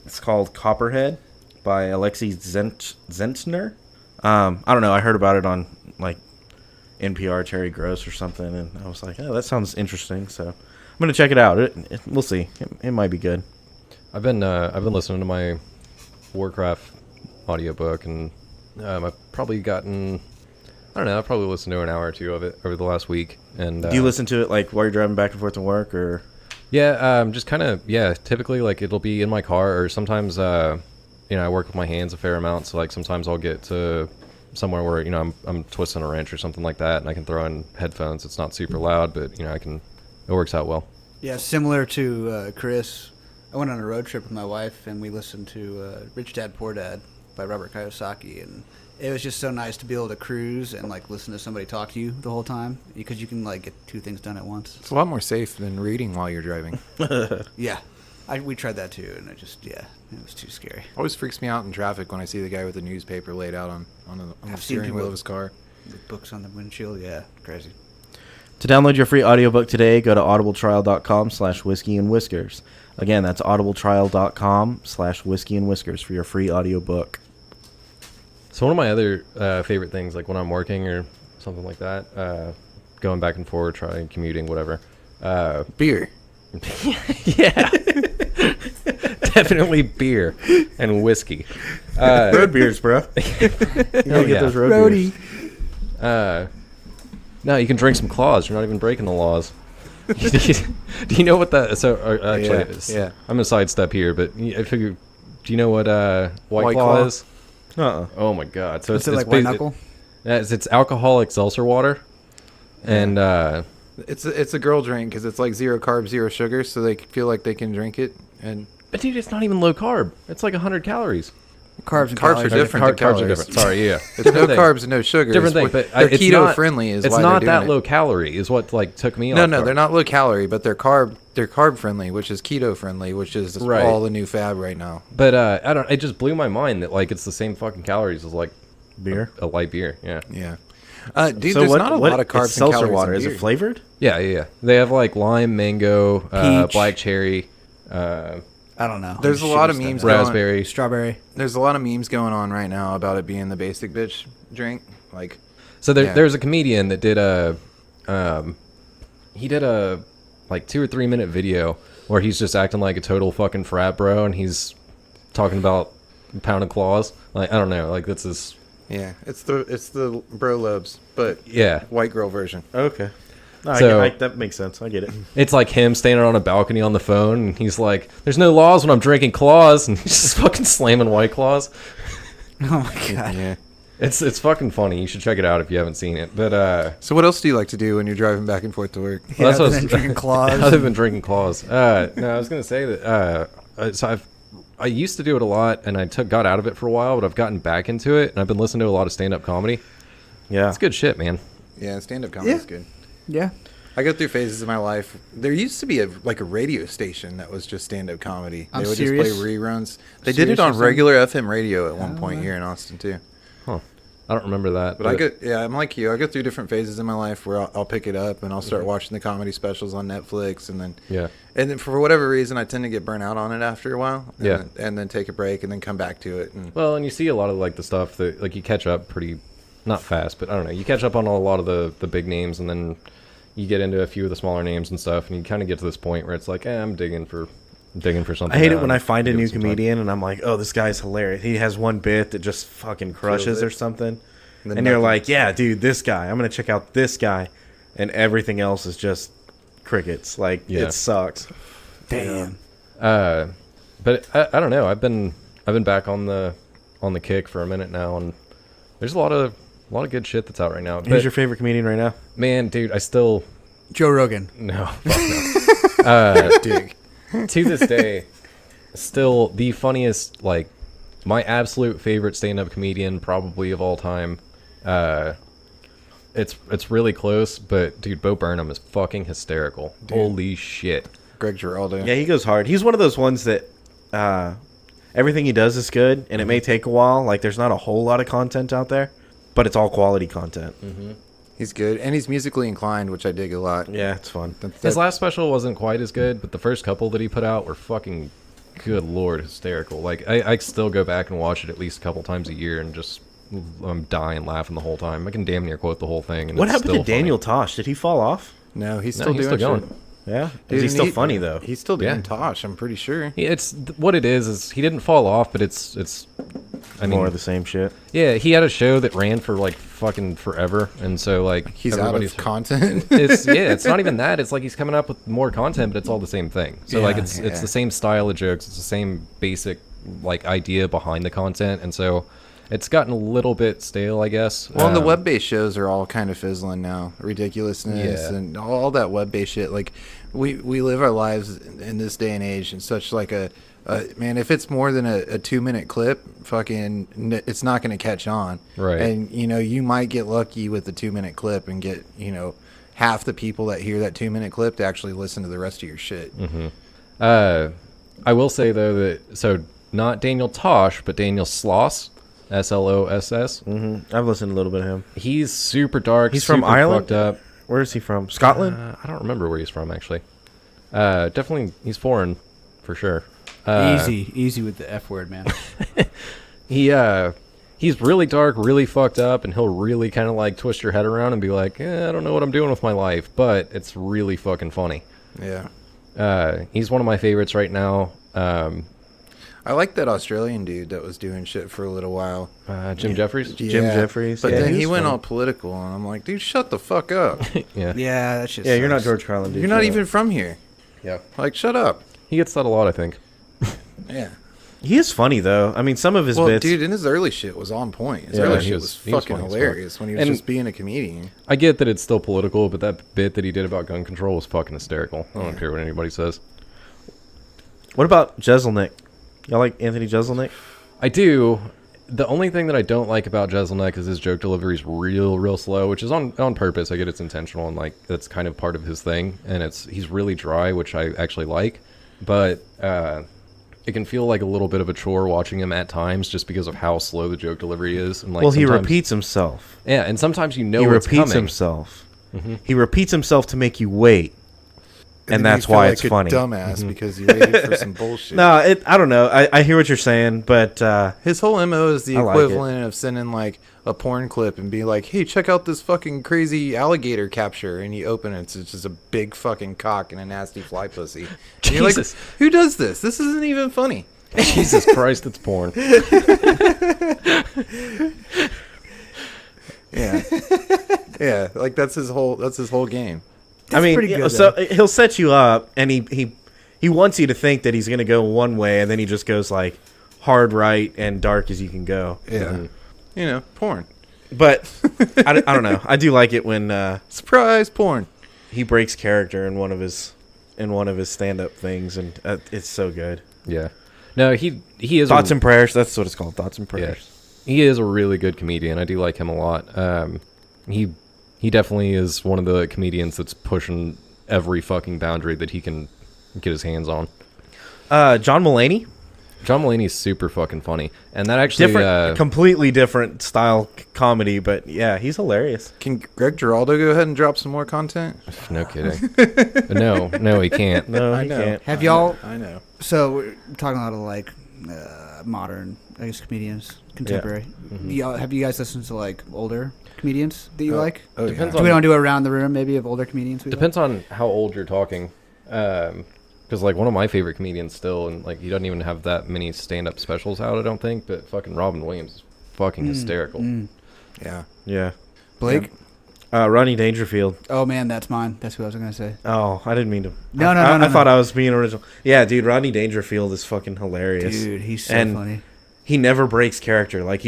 It's called Copperhead by Alexei Zentner. I don't know. I heard about it on like NPR, Terry Gross or something, and I was like, oh, that sounds interesting. So I'm gonna check it out. We'll see. It might be good. I've been listening to my Warcraft audiobook, and I've probably gotten, I don't know, I've probably listened to an hour or two of it over the last week. And Do you listen to it like while you're driving back and forth to work, or? Yeah, just kind of, yeah, typically like it'll be in my car, or sometimes I work with my hands a fair amount, so like sometimes I'll get to somewhere where I'm twisting a wrench or something like that, and I can throw in headphones. It's not super loud, but it works out well. Yeah, similar to Chris. I went on a road trip with my wife, and we listened to Rich Dad, Poor Dad. by Robert Kiyosaki, and it was just so nice to be able to cruise and like listen to somebody talk to you the whole time because you can like get two things done at once. It's a lot more safe than reading while you're driving. Yeah, we tried that too, and it was too scary. Always freaks me out in traffic when I see the guy with the newspaper laid out on the I've seen steering people wheel of his car. With books on the windshield, yeah, crazy. To download your free audiobook today, go to audibletrial.com/whiskey and whiskers. Again, that's audibletrial.com/whiskey and whiskers for your free audiobook. So one of my other favorite things, like when I'm working or something like that, going back and forth, trying commuting, whatever. Beer. Yeah, definitely beer and whiskey. Road beers, bro. Hell yeah. those road beers. No, you can drink some claws. You're not even breaking the laws. Do you know what that? So actually, Yeah, it's- yeah. I'm gonna sidestep here, but I figure. Do you know what White Claw Claw? is? Uh-uh. Oh my god! So Is it like white knuckle? It's alcoholic seltzer water, and It's a girl drink because it's like 0 carbs, 0 sugar, so they feel like they can drink it. And but dude, it's not even low carb. It's like 100 calories. Carbs and Carbs are calories. different than Carbs are calories. different. Sorry, yeah. it's no thing. carbs and no sugar. Different thing, but they're it's keto not, friendly. Is it's why not they're that doing low it. calorie. Is what like took me. No, off no, guard. they're not low calorie, but they're carb friendly, which is keto friendly, which is Right. all the new fad right now. But I don't. It just blew my mind that like it's the same fucking calories as like Beer. a light beer. Yeah. Yeah, dude. There's not a lot of carbs it's and seltzer calories water. in Is beer. it flavored? Yeah, yeah, yeah. They have like lime, mango, Peach. black cherry, I don't know. There's a Shitty lot of stuff. memes going- raspberry. Strawberry. There's a lot of memes going on right now about it being the basic bitch drink. Like, So Yeah. there's a comedian that did he did a like 2 or 3 minute video where he's just acting like a total fucking frat bro, and he's talking about pound of claws. Like I don't know, like that's his. yeah, it's the bro lobes, but Yeah, white girl version. Okay. No, So- that makes sense. I get it. it's like him standing on a balcony on the phone, and he's like, "There's no laws when I'm drinking claws," and he's just fucking slamming White Claws. Oh my god. Yeah. It's fucking funny. You should check it out if you haven't seen it. But So what else do you like to do when you're driving back and forth to work? well, that's what I other than drinking claws. Other than drinking claws. No, I was gonna say that. So I used to do it a lot, and I got out of it for a while, but I've gotten back into it, and I've been listening to a lot of stand-up comedy. Yeah. It's good shit, man. Yeah, stand-up comedy is good. Yeah. I go through phases of my life. There used to be a radio station that was just stand-up comedy. I'm They would serious? just play reruns. They did Serious it on FM? regular FM radio at one Oh, point wow. here in Austin too. Huh. I don't remember that. But I'm like you. I go through different phases in my life where I'll pick it up and I'll start watching the comedy specials on Netflix, and then Yeah. and then for whatever reason I tend to get burnt out on it after a while. And Yeah. and then take a break and then come back to it. And Well, and you see a lot of like the stuff that like you catch up pretty, not fast, but I don't know. You catch up on a lot of the big names, and then you get into a few of the smaller names and stuff, and you kind of get to this point where it's like, I'm digging for something. I hate it now, when I and find a give it new some time. comedian and I'm like, oh, this guy's hilarious. He has one bit that just fucking crushes it. or something. then And you're nothing. like, yeah, dude, this guy. I'm going to check out this guy. And everything else is just crickets. Like, Yeah. it sucks. Damn. But I don't know. I've been back on the kick for a minute now, and there's a lot of good shit that's out right now. Who's But, your favorite comedian right now? man, dude, I still Joe Rogan. no, fuck no. dig. To this day, still the funniest, like my absolute favorite stand-up comedian probably of all time. It's really close, but dude, Bo Burnham is fucking hysterical. Holy shit. Greg Giraldo. Yeah, he goes hard. He's one of those ones that everything he does is good, and it may take a while. Like, there's not a whole lot of content out there, but it's all quality content. He's good, and he's musically inclined, which I dig a lot. Yeah, it's fun. His last special wasn't quite as good, but the first couple that he put out were fucking, good lord, hysterical. Like, I still go back and watch it at least a couple times a year, and just I'm dying laughing the whole time. I can damn near quote the whole thing. And What it's happened to still funny. Daniel Tosh? Did he fall off? No, he's No, still he's doing still shit. going. Yeah? Dude, Is he and still funny, though? He's still doing Yeah. Tosh, I'm pretty sure. It's what it is he didn't fall off, but it's. I mean, More of the same shit. yeah, he had a show that ran for like fucking forever, and so like He's out everybody's- of content. it's not even that. It's like he's coming up with more content, but it's all the same thing. So like Yeah, it's yeah. the same style of jokes. It's the same basic like idea behind the content, and so it's gotten a little bit stale, I guess. Well, and the Um, web-based shows are all kind of fizzling now. Ridiculousness Yeah. and all that web-based shit. Like, we live our lives in this day and age in such like a Man, if it's more than a 2-minute clip, it's not going to catch on. Right. And, you might get lucky with the 2-minute clip and get, half the people that hear that 2-minute clip to actually listen to the rest of your shit. I will say though that not Daniel Tosh, but Daniel Sloss, Sloss. I've listened to a little bit of him. He's super dark. He's from super Ireland? Fucked up. Where is he from? Scotland? I don't remember where he's from actually. Definitely, he's foreign, for sure. Easy with the F word, man. He's really dark, really fucked up, and he'll really kind of like twist your head around and be like, I don't know what I'm doing with my life, but it's really fucking funny. Yeah. He's one of my favorites right now. I like that Australian dude that was doing shit for a little while. Jim Jeffries. Yeah. Jim Jeffries. But Yeah, then he he was went funny. all political, and I'm like, dude, shut the fuck up. Yeah. Yeah, that shit Yeah, you're not sucks. George Carlin, dude. You're not Shut up. even from here. Yeah. Like, shut up. He gets that a lot, I think. Yeah. He is funny though. I mean, some of his Well, bits. dude, and his early shit was on point. His Yeah, early he shit was- was he was fucking funny as fuck. hilarious when he was And- just being a comedian. I get that it's still political, but that bit that he did about gun control was fucking hysterical. I don't care what anybody says. What about Jeselnik? Y'all like Anthony Jeselnik? I do. The only thing that I don't like about Jeselnik is his joke delivery is real slow, which is on purpose. I get it's intentional, and like that's kind of part of his thing. And he's really dry, which I actually like, but it can feel like a little bit of a chore watching him at times, just because of how slow the joke delivery is. And like, Well, he sometimes- repeats himself. Yeah, and sometimes he He what's repeats coming. himself. He repeats himself to make you wait, and then that's you feel why like it's a funny. dumbass because you waited for some bullshit. No, I don't know. I hear what you're saying, but His whole MO is the I like it. equivalent of sending like a porn clip and be like, "Hey, check out this fucking crazy alligator capture," and you open it, it's just a big fucking cock and a nasty fly pussy. And you're like, Jesus. who does this? This isn't even funny. Jesus Christ, it's porn. Yeah, yeah, like that's his whole game. I mean, pretty good, so he'll set you up, and he wants you to think that he's going to go one way, and then he just goes like hard right and dark as you can go. Yeah, porn. But I don't know. I do like it when Surprise porn. he breaks character in one of his stand-up things, and it's so good. Yeah. No, he is Thoughts and prayers. That's what it's called. Thoughts and yeah. prayers. He is a really good comedian. I do like him a lot. He definitely is one of the comedians that's pushing every fucking boundary that he can get his hands on. John Mulaney, John Mulaney's super fucking funny, and that actually different, completely different style comedy, but yeah, he's hilarious. Can Greg Giraldo go ahead and drop some more content? no kidding. no, he can't. No, I he know. can't. Have y'all? I know. So we're talking a lot of like modern, I guess, comedians, contemporary. Y'all, have you guys listened to like older comedians that you like? Oh, Depends yeah. Do we want to do around the room maybe of older comedians? We Depends on how old you're talking. Because like one of my favorite comedians still, and like he doesn't even have that many stand-up specials out, I don't think. But fucking Robin Williams is fucking hysterical. Yeah. Yeah. like? Blake? Rodney Dangerfield. Oh man, that's mine. That's who I was gonna say. Oh, I didn't mean to. No, I no. thought I was being original. Yeah, dude, Rodney Dangerfield is fucking hilarious. Dude, he's so And funny. He never breaks character. Like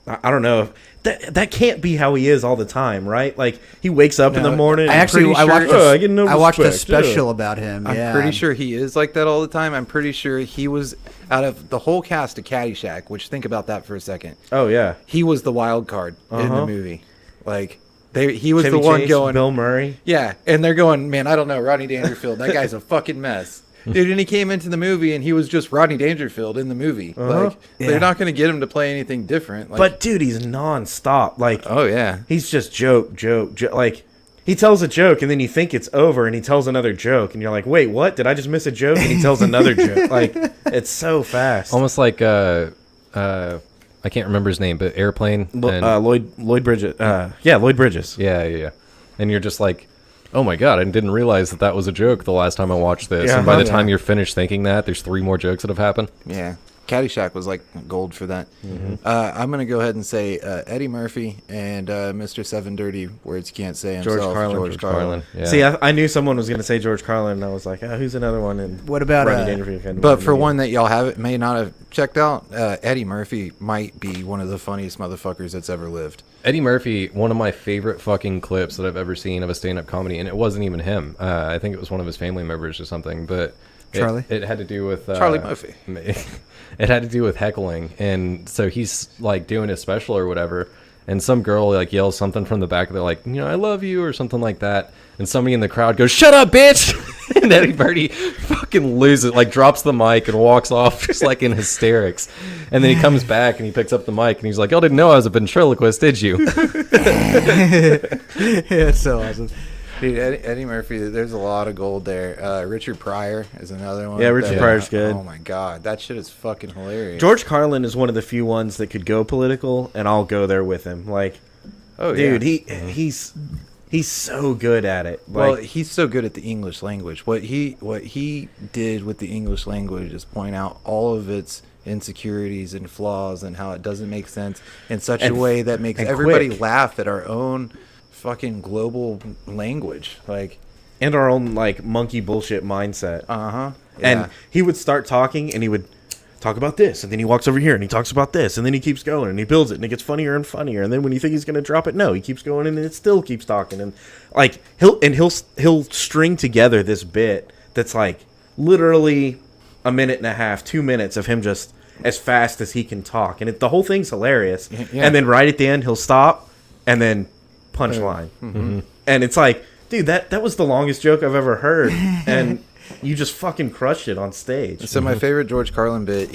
I don't know. That can't be how he is all the time, right? Like he wakes up in the No, morning. I and actually, pretty I watched, sure- I get no I watched a respect, yeah. special about him. I'm yeah. pretty sure he is like that all the time. I'm pretty sure he was out of the whole cast of Caddyshack, which think about that for a second. Oh yeah. He was the wild card in Uh-huh. the movie. Like he was Chevy the one Chase, going, Bill Murray. yeah, and they're going, man, I don't know, Rodney Dangerfield, that guy's a fucking mess. Dude, and he came into the movie and he was just Rodney Dangerfield in the movie. Like Yeah. they're not going to get him to play anything different. Like, But dude, he's nonstop. Like oh yeah, he's just joke. Like he tells a joke and then you think it's over and he tells another joke and you're like, wait, what? Did I just miss a joke? And he tells another joke. Like it's so fast. Almost like I can't remember his name, but Airplane. And, Lloyd Bridges. Yeah, Lloyd Bridges. yeah. And you're just like, oh my god, I didn't realize that was a joke the last time I watched this. Yeah, and by the yeah. time you're finished thinking that, there's 3 more jokes that have happened. yeah. Caddyshack was like gold for that. I'm going to go ahead and say Eddie Murphy and Mr. Seven Dirty Words Can't Say himself. George Carlin. George Carlin. Yeah. See, I knew someone was going to say George Carlin, and I was like, who's another one? And What about Rodney Dangerfield kind of But for movie. one that y'all may not have checked out, Eddie Murphy might be one of the funniest motherfuckers that's ever lived. Eddie Murphy, one of my favorite fucking clips that I've ever seen of a stand-up comedy, and it wasn't even him. I think it was one of his family members or something. But Charlie? It had to do with Charlie Murphy. It had to do with heckling, and so he's like doing his special or whatever, and some girl like yells something from the back. They're like, I love you or something like that, and somebody in the crowd goes, "Shut up, bitch!" And Eddie Birdie fucking loses, like drops the mic and walks off just like in hysterics. And then he comes back and he picks up the mic and he's like, "Y'all didn't know I was a ventriloquist, did you?" Yeah, it's so awesome. Dude, Eddie Murphy, there's a lot of gold there. Richard Pryor is another one. Yeah, Richard Pryor's good. Oh my god, that shit is fucking hilarious. George Carlin is one of the few ones that could go political, and I'll go there with him. Like, oh dude, yeah. he's so good at it. Well, Like, he's so good at the English language. What he did with the English language is point out all of its insecurities and flaws and how it doesn't make sense in such a way that makes and everybody quick. laugh at our own fucking global language. Like, and our own like monkey bullshit mindset. yeah. And he would start talking, and he would talk about this, and then he walks over here and he talks about this, and then he keeps going and he builds it, and it gets funnier and funnier. And then when you think he's gonna drop it, no, he keeps going, and it still keeps talking. And like he'll string together this bit that's like literally a minute and a half, 2 minutes of him just as fast as he can talk, and the whole thing's hilarious. Yeah. And then right at the end, he'll stop and then punchline, and it's like, dude, that was the longest joke I've ever heard, and you just fucking crushed it on stage. So my favorite George Carlin bit,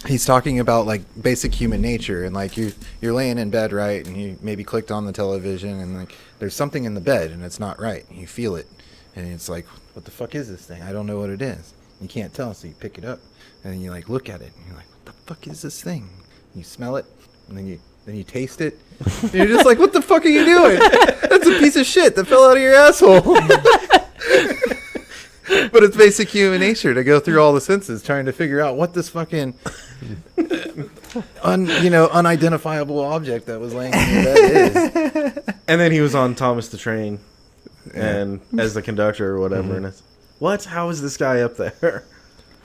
he's talking about like basic human nature, and like you're laying in bed, right, and you maybe clicked on the television, and like there's something in the bed and it's not right. You feel it, and it's like, what the fuck is this thing? I don't know what it is. You can't tell, so you pick it up, and then you like look at it, and you're like, what the fuck is this thing? You smell it, and then you taste it, and you're just like, what the fuck are you doing? That's a piece of shit that fell out of your asshole. But it's basic human nature to go through all the senses trying to figure out what this fucking unidentifiable object that was laying in your bed is. And then he was on Thomas the Train, and as the conductor or whatever. And it's, what? How is this guy up there?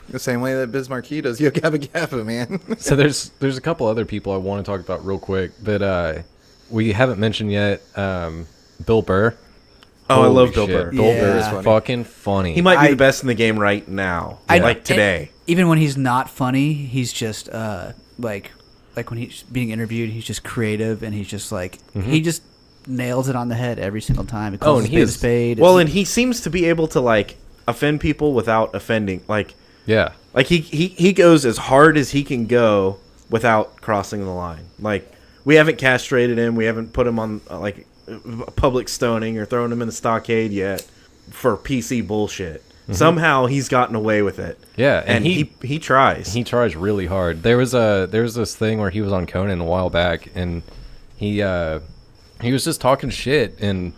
The same way that Biz Markie does Yo Gabba Gabba, man. So there's a couple other people I want to talk about real quick that we haven't mentioned yet. Bill Burr. Oh, I Holy love Bill shit, Burr. Bill Yeah. Burr is Funny. fucking funny. He might be I- the best in the game right now, I- like today. Even when he's not funny, he's just like when he's being interviewed, he's just creative, and he's just like he just nails it on the head every single time. He calls and a he spade a is- spade. Well, and he seems to be able to like offend people without offending. Like he goes as hard as he can go without crossing the line. Like, we haven't castrated him. We haven't put him on like public stoning or thrown him in the stockade yet for PC bullshit. Somehow he's gotten away with it. Yeah, and he tries. He tries really hard. There was this thing where he was on Conan a while back, and he was just talking shit, and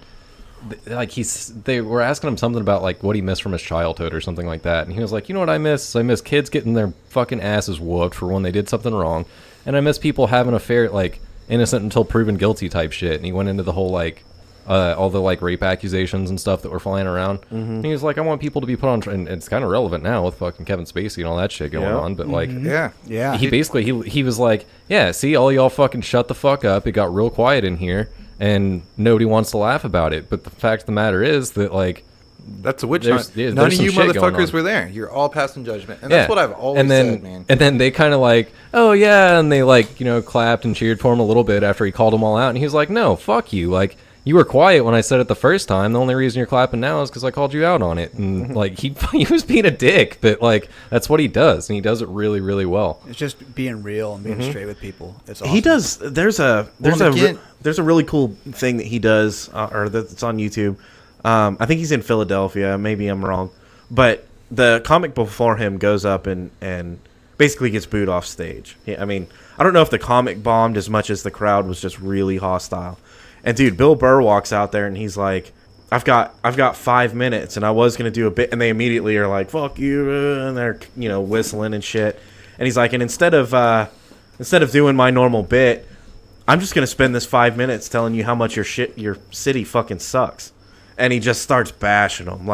like they were asking him something about like what he missed from his childhood or something like that, and he was like, you know what I miss? I miss kids getting their fucking asses whooped for when they did something wrong, and I miss people having a fair, like, innocent until proven guilty type shit. And he went into the whole like all the like rape accusations and stuff that were flying around. And he was like, I want people to be put on and it's kind of relevant now with fucking Kevin Spacey and all that shit going Yeah. on, but like Yeah. he basically he was like, yeah, see, all y'all fucking shut the fuck up. It got real quiet in here and nobody wants to laugh about it. But the fact of the matter is that like That's a witch There's- hunt. yeah, None there's of some you shit going motherfuckers on. were there. You're all passing judgment. And that's what I've always said, man. And then they kind of like, oh yeah, and they like, clapped and cheered for him a little bit after he called them all out, and he was like, no, fuck you, like, you were quiet when I said it the first time. The only reason you're clapping now is because I called you out on it, and like he was being a dick, but like that's what he does, and he does it really, really well. it's just being real and being straight with people. It's awesome. He does. There's a and again- there's a really cool thing that he does, or that's on YouTube. I think he's in Philadelphia. Maybe I'm wrong, but the comic before him goes up and basically gets booed off stage. I mean, I don't know if the comic bombed as much as the crowd was just really hostile. And dude, Bill Burr walks out there and he's like, I've got 5 minutes and I was gonna do a bit, and they immediately are like, fuck you, and they're whistling and shit. And he's like, and instead of doing my normal bit, I'm just gonna spend this 5 minutes telling you how much your city fucking sucks. And he just starts bashing them.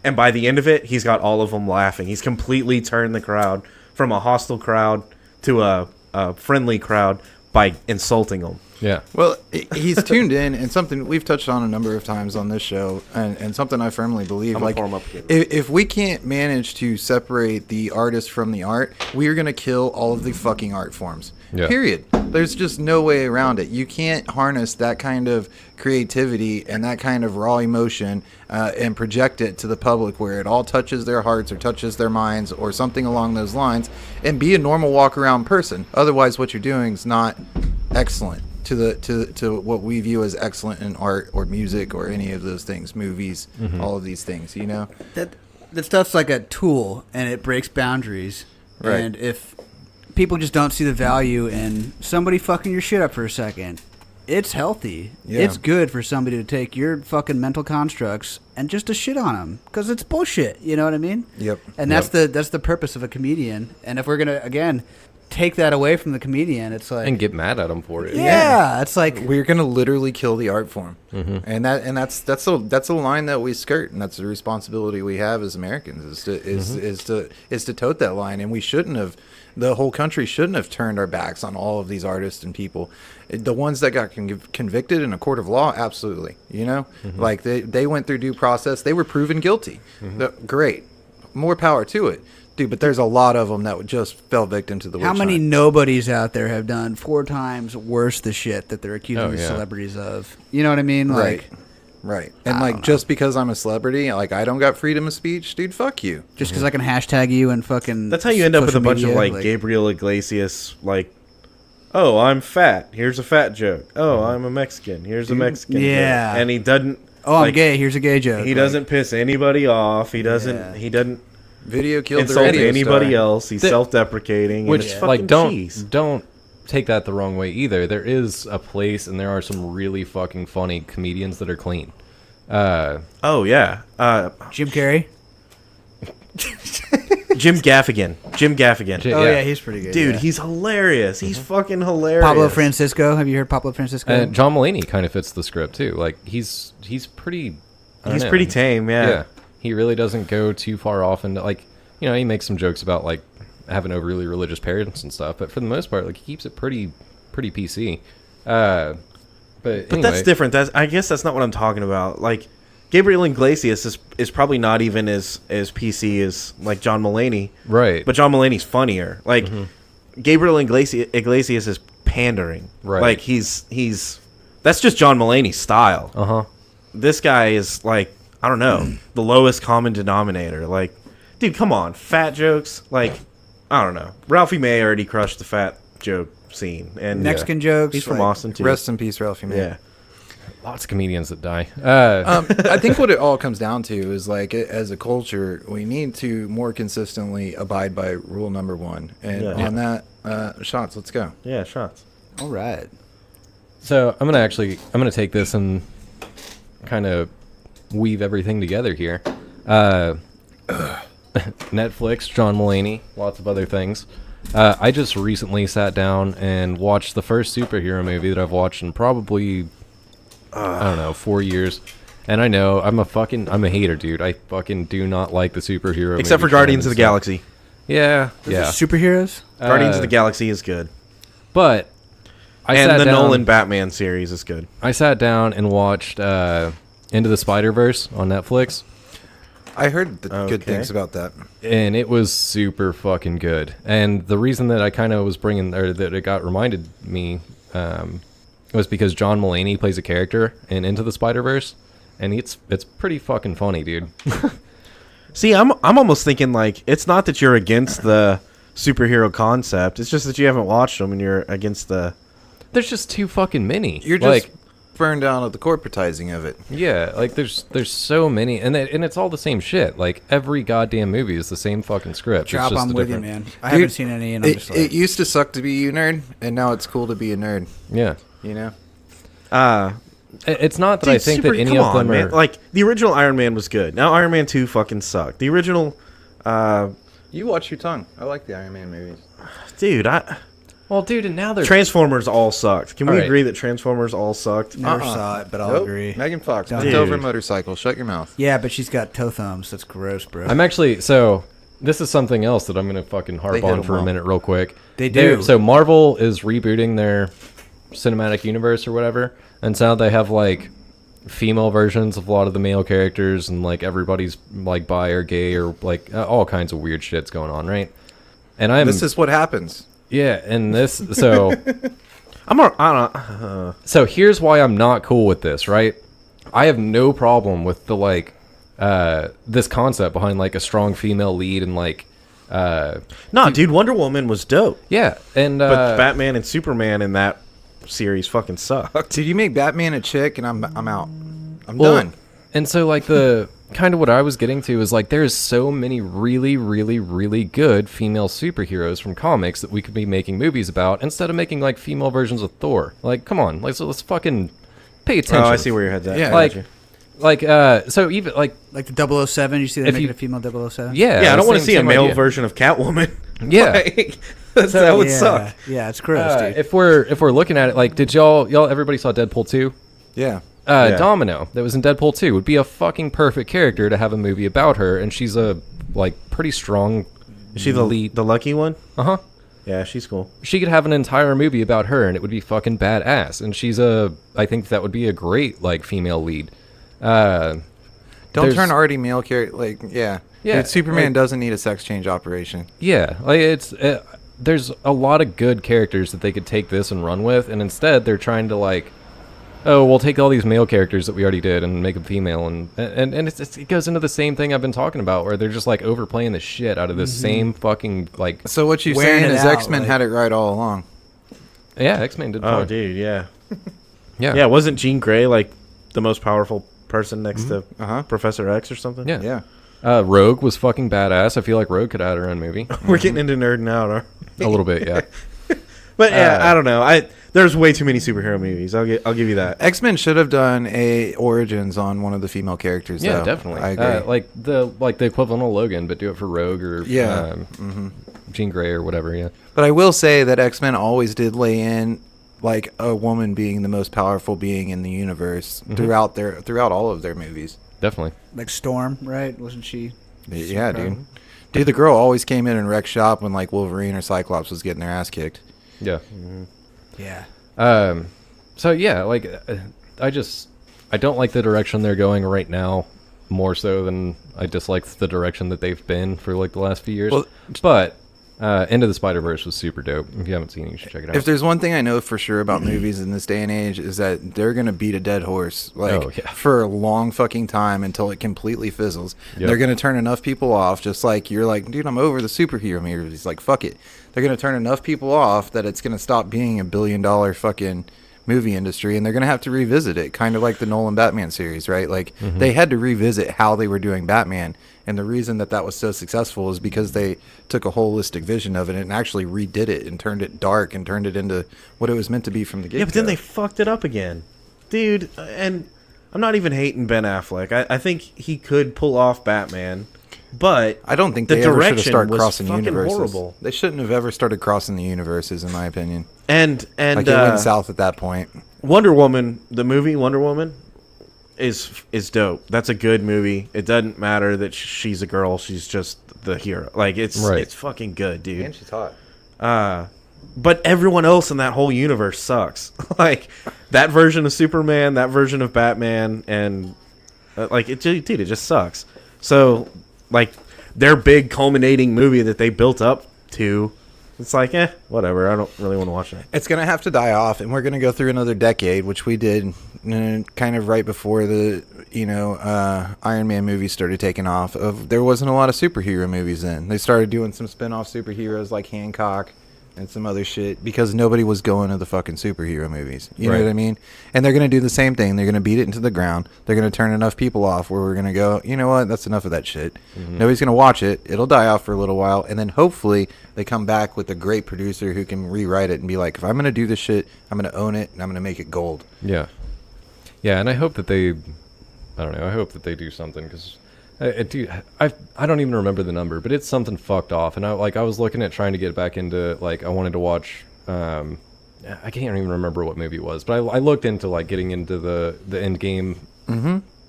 And by the end of it, he's got all of them laughing. He's completely turned the crowd from a hostile crowd to a friendly crowd by insulting them. Yeah. Well, he's tuned in, and something we've touched on a number of times on this show, and something I firmly believe. I'm gonna Like, pour 'em up again. if we can't manage to separate the artist from the art, we are going to kill all of the fucking art forms. Yeah. Period. There's just no way around it. You can't harness that kind of creativity and that kind of raw emotion and project it to the public where it all touches their hearts or touches their minds or something along those lines, and be a normal walk around person. Otherwise, what you're doing is not excellent to what we view as excellent in art or music or any of those things, movies, all of these things. You know. That stuff's like a tool, and it breaks boundaries. Right. And if people just don't see the value in somebody fucking your shit up for a second, it's healthy. Yeah. It's good for somebody to take your fucking mental constructs and just to shit on them because it's bullshit. You know what I mean? Yep. And that's the purpose of a comedian. And if we're gonna again take that away from the comedian, it's like And get mad at him for it. yeah, it's like We're gonna literally kill the art form, and that's a line that we skirt, and that's the responsibility we have as Americans is to tote that line, and we shouldn't have. The whole country shouldn't have turned our backs on all of these artists and people. The ones that got convicted in a court of law, absolutely. You know, like they went through due process. They were proven guilty. Great, more power to it. Dude, but there's a lot of them that just fell victim to the how witch many hunt. nobodies out there have done 4 times worse the shit that they're accusing Oh, these yeah. celebrities of? You know what I mean? Like, Right. And like just because I'm a celebrity, like I don't got freedom of speech, dude, fuck you. just because I can hashtag you and fucking. That's how you end up with a social bunch of media, like Gabriel Iglesias, like, oh, I'm fat. Here's a fat joke. Oh, I'm a Mexican. Here's a Mexican. yeah. joke. And he doesn't. Oh, I'm like, gay. Here's a gay joke. He Like, doesn't piss anybody off. He doesn't. Yeah. He doesn't Video killed the insult radio anybody star. else. He's The- self-deprecating. and Which it's like fucking don't cheese. don't take that the wrong way either. There is a place, and there are some really fucking funny comedians that are clean. Oh yeah. Jim Carrey. Jim Gaffigan. Jim Gaffigan. J- Oh Yeah. yeah, he's pretty good. Dude, yeah. he's hilarious. He's fucking hilarious. Pablo Francisco. Have you heard Pablo Francisco? And John Mulaney kind of fits the script too. Like he's pretty. I don't He's know. pretty tame. Yeah. Yeah, he really doesn't go too far off into like he makes some jokes about like having overly religious parents and stuff, but for the most part, like he keeps it pretty PC. But But that's different. I guess that's not what I'm talking about. Like Gabriel Iglesias is probably not even as PC as like John Mulaney. right. But John Mulaney's funnier. Like Gabriel Iglesias is pandering. Right. Like he's that's just John Mulaney's style. Uh-huh. This guy is like, I don't know, the lowest common denominator. Like, dude, come on, fat jokes. Like, I don't know. Ralphie May already crushed the fat joke scene, and Mexican jokes. he's from like- Austin too. Rest in peace, Ralphie May. yeah. Lots of comedians that die. I think what it all comes down to is like as a culture, we need to more consistently abide by rule number 1. And Yeah. on that, shots, let's go. Yeah, shots. All right. So I'm gonna take this and kind of weave everything together here. Netflix, John Mulaney, lots of other things. I just recently sat down and watched the first superhero movie that I've watched in probably I don't know 4 years. And I know I'm a hater, dude. I fucking do not like the superhero. Except for movie Guardians trend of the and Galaxy. stuff. Yeah, yeah. Superheroes. Guardians of the Galaxy is good, But I and sat the down, Nolan Batman series is good. I sat down and watched Into the Spider-Verse on Netflix, I heard the good Okay. things about that. and it was super fucking good. And the reason that I kind of was bringing, or that it got reminded me, was because John Mulaney plays a character in Into the Spider-Verse, and it's pretty fucking funny, dude. See, I'm almost thinking like it's not that you're against the superhero concept. It's just that you haven't watched them and you're against the. There's just too fucking many. You're just like, burned down at the corporatizing of it. yeah, like there's so many, and it's all the same shit. Like every goddamn movie is the same fucking script. It's Drop just on a with you, different- man. I haven't seen any, and I'm just It like, used to suck to be you nerd, and now it's cool to be a nerd. Yeah. You know? It's not that Dude, I think super- that any come of on, them man. are Like the original Iron Man was good. Now Iron Man 2 fucking sucked. The original, You watch your tongue. I like the Iron Man movies. dude, well, dude, and now they're Transformers all sucked. Can we All right. agree that Transformers all sucked? never saw it, but I'll Nope. agree. Megan Fox, Don't bent do over it. motorcycle. Shut your mouth. Yeah, but she's got toe thumbs. That's gross, bro. I'm actually so. This is something else that I'm gonna fucking They harp hit on 'em for a well. minute, real quick. They do. So Marvel is rebooting cinematic universe or whatever, and so they have like female versions of a lot of the male characters, and like everybody's like bi or gay or like all kinds of weird shit's going on, right? And This is what happens. yeah, and this so I don't. so here's why I'm not cool with this, right? I have no problem with the like this concept behind like a strong female lead and like No, dude, Wonder Woman was dope, yeah, and but Batman and Superman in that series fucking sucked. Dude, you make Batman a chick, and I'm out. I'm well, done. And so like the kind of what I was getting to is like there's so many really, really, really good female superheroes from comics that we could be making movies about instead of making like female versions of Thor. Like, come on, like so let's fucking pay attention. Oh, I see where your head's at. Yeah. Like, so even like Like the 007, you see they If make you- it a female 007? yeah, Yeah, I don't want to same- see a same male idea. version of Catwoman. Yeah. Like, that would yeah. suck. Yeah, it's gross, dude. If we're looking at it, like, did y'all everybody saw Deadpool 2? Yeah. Yeah. Domino that was in Deadpool 2 would be a fucking perfect character to have a movie about her, and she's a like pretty strong. Is she the lead? the lucky one? Uh-huh. Yeah, she's cool. She could have an entire movie about her, and it would be fucking badass. And she's I think that would be a great like female lead. Don't There's- turn already male character. Like, yeah. Yeah, Dude, Superman like- doesn't need a sex change operation. Yeah, like it's there's a lot of good characters that they could take this and run with, and instead they're trying to like, oh, we'll take all these male characters that we already did and make them female, and it goes into the same thing I've been talking about, where they're just like overplaying the shit out of the same fucking like, So what you're Wearing saying it is out, X-Men like- had it right all along. yeah, X-Men did. Oh, fine. dude, yeah. Yeah, Yeah, wasn't Jean Grey like the most powerful person next to Uh-huh. Professor X or something? yeah. Yeah. Rogue was fucking badass. I feel like Rogue could have had her own movie We're getting into nerding out, aren't we? a little bit. Yeah, But yeah, I don't know. There's way too many superhero movies. I'll give you that. X-Men should have done a origins on one of the female characters. yeah, though. definitely. I agree. Like the equivalent of Logan, but do it for Rogue or Yeah. Jean Grey or whatever. Yeah. But I will say that X-Men always did lay in like a woman being the most powerful being in the universe throughout all of their movies. Definitely. Like Storm, right? Wasn't she? Yeah, dude. Dude, the girl always came in and wrecked shop when like Wolverine or Cyclops was getting their ass kicked. Yeah. Yeah. So yeah, like I don't like the direction they're going right now more so than I dislike the direction that they've been for like the last few years. Well- But Into the Spider-Verse was super dope. If you haven't seen it, you should check it out. If there's one thing I know for sure about movies in this day and age is that they're gonna beat a dead horse like Oh, yeah. for a long fucking time until it completely fizzles. Yep. They're gonna turn enough people off, just like you're like, dude, I'm over the superhero movies. Like, fuck it. They're gonna turn enough people off that it's gonna stop being $1 billion fucking movie industry, and they're gonna have to revisit it, kind of like the Nolan Batman series, right? Like they had to revisit how they were doing Batman, and the reason that was so successful is because they took a holistic vision of it and actually redid it and turned it dark and turned it into what it was meant to be from the get-go. Yeah, but then they fucked it up again, dude. And I'm not even hating Ben Affleck. I think he could pull off Batman, but I don't think the they ever should have direction started was crossing fucking universes. horrible. They shouldn't have ever started crossing the universes, in my opinion. And Like it went south at that point. Wonder Woman, the movie Wonder Woman, is dope. That's a good movie. It doesn't matter that she's a girl; she's just the hero. Like it's fucking good, dude. she's hot. But everyone else in that whole universe sucks. Like that version of Superman, that version of Batman, and like it, dude, it just sucks. So like their big culminating movie that they built up to, it's like whatever. I don't really want to watch that. It's gonna have to die off, and we're gonna go through another decade, which we did kind of right before the Iron Man movies started taking off. There wasn't a lot of superhero movies then. They started doing some spin-off superheroes like Hancock and some other shit because nobody was going to the fucking superhero movies. You know Right. what I mean? And they're gonna do the same thing. They're gonna beat it into the ground. They're gonna turn enough people off where we're gonna go, you know what? That's enough of that shit. Nobody's gonna watch it. It'll die off for a little while, and then hopefully they come back with a great producer who can rewrite it and be like, if I'm gonna do this shit, I'm gonna own it and I'm gonna make it gold. Yeah. Yeah, and I hope that they, I don't know, I hope that they do something because I don't even remember the number, but it's something fucked off. And I was looking at trying to get back into like I wanted to watch. I can't even remember what movie it was, but I looked into like getting into the Endgame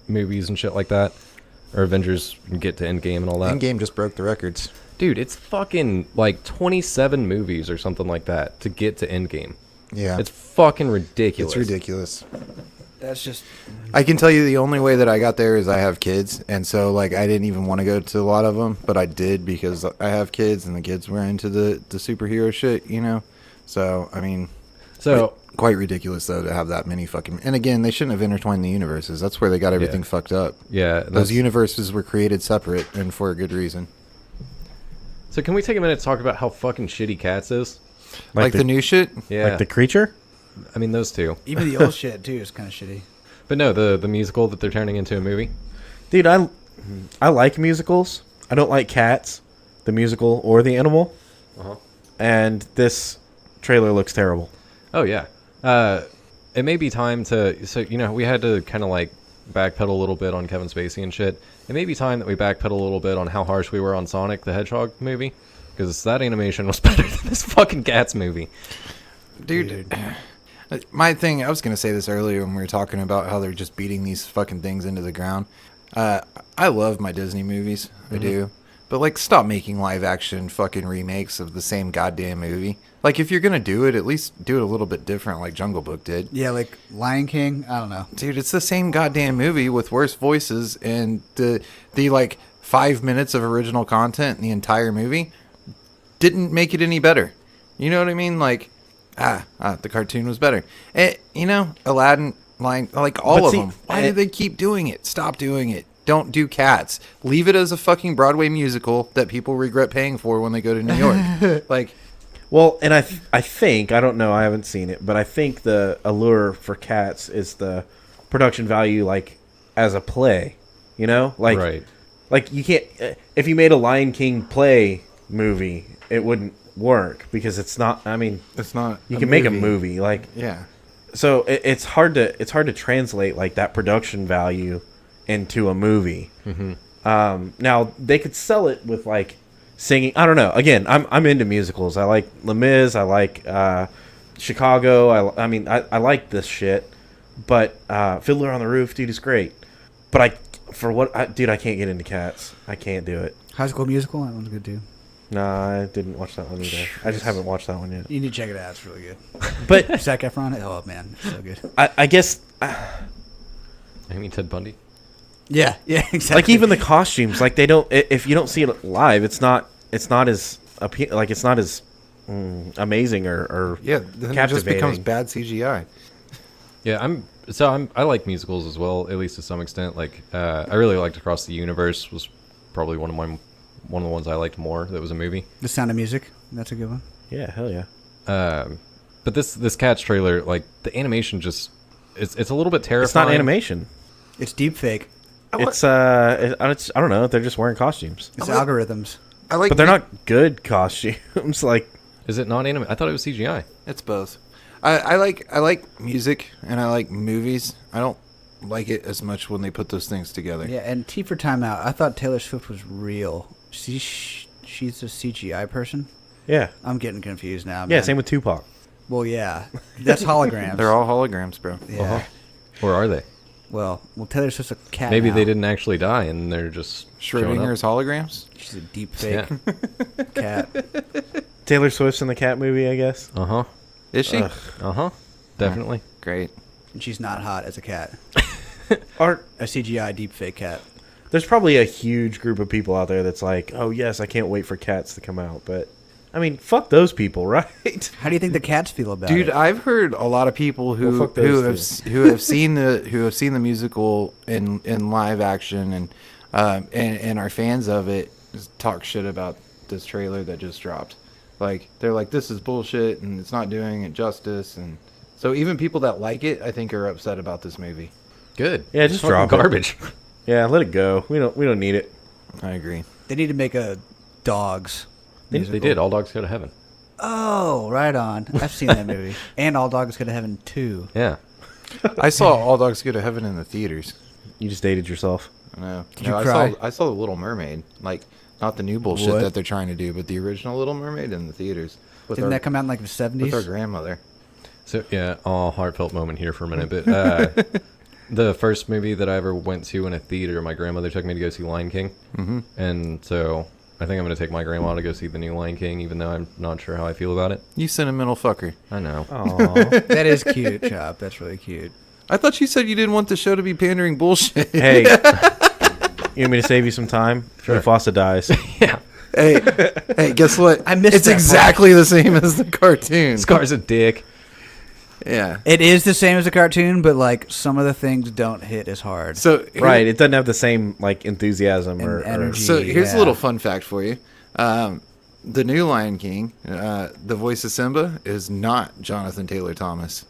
movies and shit like that, or Avengers get to Endgame and all that. Endgame just broke the records. Dude, it's fucking like 27 movies or something like that to get to Endgame. Yeah. It's fucking ridiculous. It's ridiculous. That's just I can tell you the only way that I got there is I have kids, and so like I didn't even want to go to a lot of them, but I did because I have kids, and the kids were into the superhero shit, you know. So I mean, So quite ridiculous though to have that many fucking. And again, they shouldn't have intertwined the universes. That's where they got everything fucked up. yeah, Those universes were created separate and for a good reason. So can we take a minute to talk about how fucking shitty Cats is? Like the new shit. Yeah, Like the creature? I mean those two. even the old shit too is kind of shitty. But no, the musical that they're turning into a movie. Dude, I like musicals. I don't like Cats, the musical or the animal. Uh-huh. And this trailer looks terrible. Oh yeah. It may be time to. So we had to kind of like backpedal a little bit on Kevin Spacey and shit. It may be time that we backpedal a little bit on how harsh we were on Sonic the Hedgehog movie, because that animation was better than this fucking Cats movie. Dude, my thing, I was going to say this earlier when we were talking about how they're just beating these fucking things into the ground. I love my Disney movies. I do. But, like, stop making live action fucking remakes of the same goddamn movie. Like, if you're going to do it, at least do it a little bit different like Jungle Book did. Yeah, like Lion King. I don't know. Dude, it's the same goddamn movie with worse voices, and the like 5 minutes of original content in the entire movie didn't make it any better. You know what I mean? Like, the cartoon was better. Aladdin, Lion, like all But of see, them. Why do they keep doing it? Stop doing it. Don't do Cats. Leave it as a fucking Broadway musical that people regret paying for when they go to New York. Like, Well, and I think, I don't know, I haven't seen it, but I think the allure for Cats is the production value, like, as a play, you know? Like, Right. like you can't, if you made a Lion King play movie, it wouldn't work because it's not, I mean, it's not. you can make a movie, like, Yeah. so it's hard to translate, like, that production value into a movie. Now, they could sell it with, like, singing. I don't know. Again, I'm into musicals. I like Les Mis. I like Chicago. I mean, I like this shit. But Fiddler on the Roof, dude, is great. But I can't get into Cats. I can't do it. High School Musical. That one's good too. Nah, I didn't watch that one either. I just haven't watched that one yet. You need to check it out. It's really good. But Zac Efron. Oh man, it's so good. I guess, I mean Ted Bundy. Yeah, exactly. like, even the costumes, like, they don't. If you don't see it live, it's not as like, it's not as amazing or Yeah, then it just captivating. becomes bad CGI. Yeah, I like musicals as well, at least to some extent. Like, I really liked Across the Universe. Was probably one of the ones I liked more. That was a movie. The Sound of Music. That's a good one. Yeah, hell yeah. But this Cats trailer, like the animation, just it's a little bit terrifying. It's not animation. It's deep fake. It's I don't know. They're just wearing costumes, It's algorithms. I like, but they're not good costumes. Like, Is it not anime? I thought it was CGI. It's both. I like music and I like movies. I don't like it as much when they put those things together. Yeah, and T for timeout. I thought Taylor Swift was real. She's a CGI person. yeah, I'm getting confused now. yeah. Man. Same with Tupac. Well, yeah, that's holograms. They're all holograms, bro. Yeah. Or are they? Well, Taylor Swift's a cat. Maybe now. they didn't actually die, and they're just showing up. Schrodinger's holograms. She's a deep fake Yeah. cat. Taylor Swift's in the Cat movie, I guess. Uh huh. Is she? Uh huh. Definitely. Great. And she's not hot as a cat. Art. A CGI deep fake cat. There's probably a huge group of people out there that's like, oh yes, I can't wait for Cats to come out. But I mean, fuck those people, right? How do you think the cats feel about Dude, it? I've heard a lot of people who Well, fuck who those have who have seen the musical in live action and are fans of it just talk shit about this trailer that just dropped. Like, they're like, this is bullshit and it's not doing it justice. And so even people that like it, I think, are upset about this movie. Good. Yeah, just Fucking drop it. garbage. Yeah, let it go. We don't need it. I agree. They need to make a dogs. They musical. did. All Dogs Go to Heaven. Oh, right on. I've seen that movie. And All Dogs Go to Heaven 2. Yeah. I saw All Dogs Go to Heaven in the theaters. You just dated yourself. No, Did you I cry? saw The Little Mermaid. Like, not the new bullshit What? that they're trying to do, but the original Little Mermaid in the theaters. Didn't that come out in like the with our 70s? grandmother? So yeah, heartfelt moment here for a minute. But the first movie that I ever went to in a theater, my grandmother took me to go see Lion King, and so I think I'm gonna take my grandma to go see the new Lion King, even though I'm not sure how I feel about it. You sentimental fucker. I know. Aw. That is cute, Chop. That's really cute. I thought you said you didn't want the show to be pandering bullshit. Hey, you want me to save you some time? Sure. Mufasa dies. Yeah. Hey, guess what? I missed It's that part. exactly the same as the cartoon. Scar's a dick. Yeah. It is the same as a cartoon, but like some of the things don't hit as hard. So Right. It doesn't have the same like enthusiasm And or energy. So here's a Yeah. little fun fact for you. The new Lion King, the voice of Simba is not Jonathan Taylor Thomas,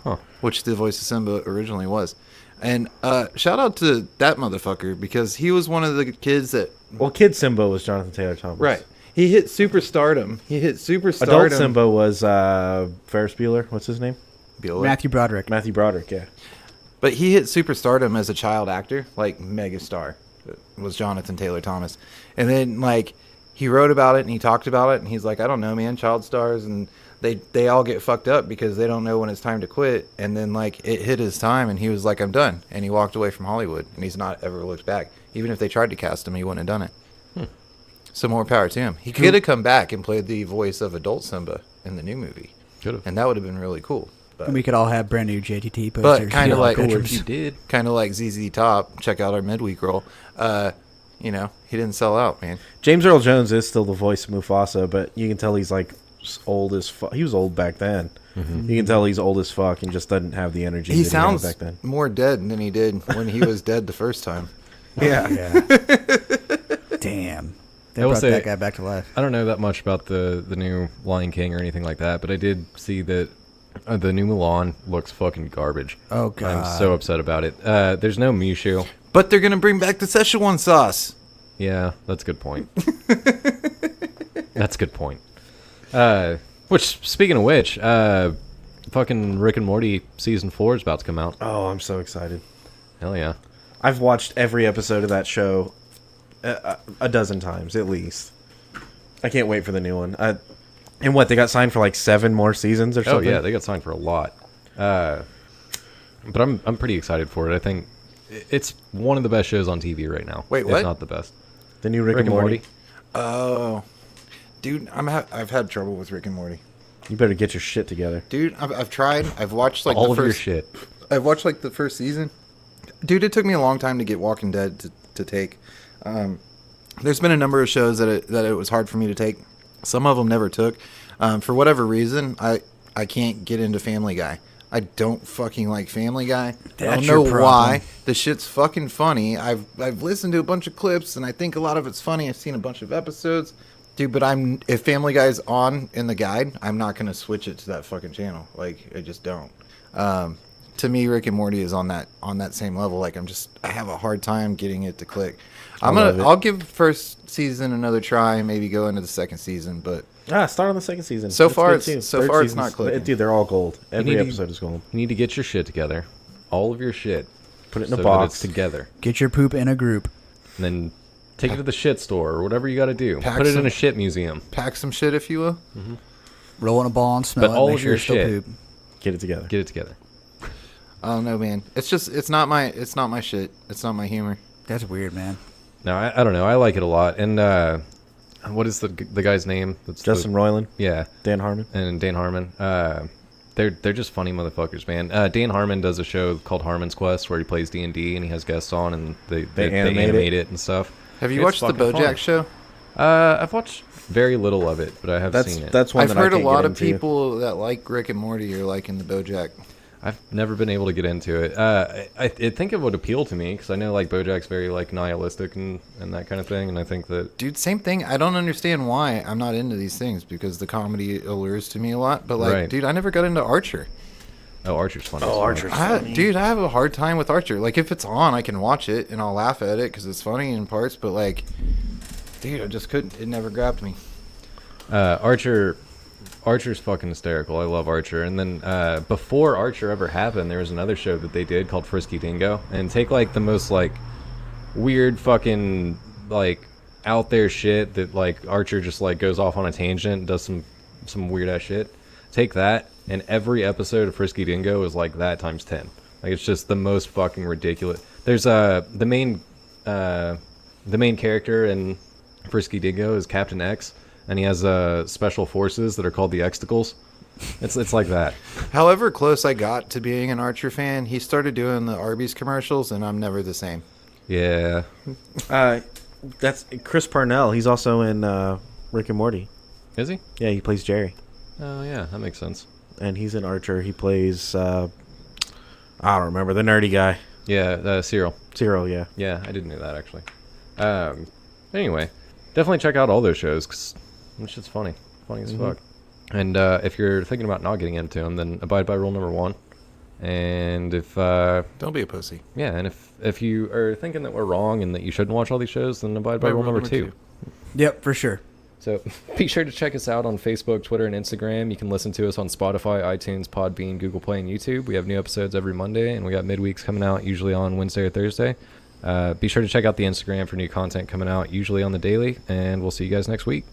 Huh. which the voice of Simba originally was. And shout out to that motherfucker because he was one of the kids that Well, Kid Simba was Jonathan Taylor Thomas. He hit superstardom. Adult Simba was Ferris Bueller. What's his name? Bueller. Matthew Broderick. Matthew Broderick. Yeah. But he hit superstardom as a child actor, like megastar, was Jonathan Taylor Thomas. And then like he wrote about it and he talked about it and he's like, I don't know, man, child stars and they all get fucked up because they don't know when it's time to quit. And then like it hit his time and he was like, I'm done. And he walked away from Hollywood and he's not ever looked back. Even if they tried to cast him, he wouldn't have done it. So more power to him. He could have come back and played the voice of adult Simba in the new movie. Could have. And that would have been really cool. But And we could all have brand new JTT posters. But kinda Yeah, like- pictures. Which you did. kind of like ZZ Top, check out our midweek roll. He didn't sell out, man. James Earl Jones is still the voice of Mufasa, but you can tell he's like old as fuck. He was old back then. You can tell he's old as fuck and just doesn't have the energy He that he had sounds back then. more dead than he did when he was dead the first time. Yeah. Yeah. Damn. They I will brought say- that guy back to life. I don't know that much about the new Lion King or anything like that, but I did see that the new Mulan looks fucking garbage. Oh, God. I'm so upset about it. There's no Mushu. But they're gonna bring back the Szechuan sauce. Yeah, that's a good point. That's a good point. Which, speaking of which, fucking Rick and Morty season 4 is about to come out. Oh, I'm so excited. Hell yeah. I've watched every episode of that show a dozen times at least. I can't wait for the new one. And what, they got signed for like 7 more seasons or Oh something? yeah, they got signed for a lot. But I'm pretty excited for it. I think it's one of the best shows on TV right now. Wait, if what? not the best. The new Rick and Morty. Oh, dude, I've had trouble with Rick and Morty. You better get your shit together. Dude, I've tried. I've watched like All the of your first. shit. I've watched like the first season. Dude, it took me a long time to get Walking Dead to take. There's been a number of shows that it was hard for me to take. Some of them never took. For whatever reason, I can't get into Family Guy. I don't fucking like Family Guy. I That's don't your know problem. why. The shit's fucking funny. I've listened to a bunch of clips and I think a lot of it's funny. I've seen a bunch of episodes. Dude, but if Family Guy's on in the guide, I'm not gonna switch it to that fucking channel. Like, I just don't. To me, Rick and Morty is on that same level. Like, I have a hard time getting it to click. love it. I'll give first season another try, maybe go into the second season, but Start on the second season. So That's far good, it's- too. so Third far it's season's- not clicking. Dude, they're all gold. Every need to- episode is gold. You need to get your shit together. All of your shit. Put it in a so that box. it's together. Get your poop in a group. And then take it to the shit store or whatever you got to do. Pack Put it in some- a shit museum. pack some shit if you will. Roll in a ball and smell But it. all make of sure your it's still shit- poop. Get it together. Get it together. I don't know, man. It's not my shit. It's not my humor. That's weird, man. No, I don't know. I like it a lot. And what is the guy's name? That's Justin Roiland, Yeah, Dan Harmon. and Dan Harmon. They're just funny motherfuckers, man. Dan Harmon does a show called Harmon's Quest where he plays D&D and he has guests on and they animate it and stuff. Have you It's watched the fucking BoJack fun. show? I've watched very little of it, but I have seen it. That's one I've that heard I a can't lot get of into. people that like Rick and Morty are liking the BoJack. I've never been able to get into it. I think it would appeal to me because I know like BoJack's very like nihilistic and that kind of thing, and I think that Dude, same thing. I don't understand why I'm not into these things because the comedy allures to me a lot. But like, Right. dude, I never got into Archer. Archer's fun. Oh, as well. Archer's Dude, I have a hard time with Archer. Like, if it's on, I can watch it and I'll laugh at it because it's funny in parts. But like, dude, I just couldn't. It never grabbed me. Archer's fucking hysterical. I love Archer. And then before Archer ever happened, there was another show that they did called Frisky Dingo. And take like the most like weird fucking like out there shit that like Archer just like goes off on a tangent and does some weird ass shit. Take that, and every episode of Frisky Dingo is like that times 10. Like it's just the most fucking ridiculous. There's the main character in Frisky Dingo is Captain X, and he has special forces that are called the Xticles. It's like that. However close I got to being an Archer fan, he started doing the Arby's commercials, and I'm never the same. Yeah. That's Chris Parnell. He's also in Rick and Morty. Is he? Yeah, he plays Jerry, Oh yeah, that makes sense. and he's an Archer. He plays I don't remember the nerdy guy. Yeah, Cyril. Zero, yeah. Yeah, I didn't know that actually. Anyway, definitely check out all those shows because that shit's funny as fuck. And if you're thinking about not getting into them, then abide by rule number 1. And if Don't be a pussy. yeah, and if you are thinking that we're wrong and that you shouldn't watch all these shows, then abide by rule number 2. Yep, for sure. So be sure to check us out on Facebook, Twitter, and Instagram. You can listen to us on Spotify, iTunes, Podbean, Google Play, and YouTube. We have new episodes every Monday, and we got midweeks coming out usually on Wednesday or Thursday. Be sure to check out the Instagram for new content coming out usually on the daily, and we'll see you guys next week.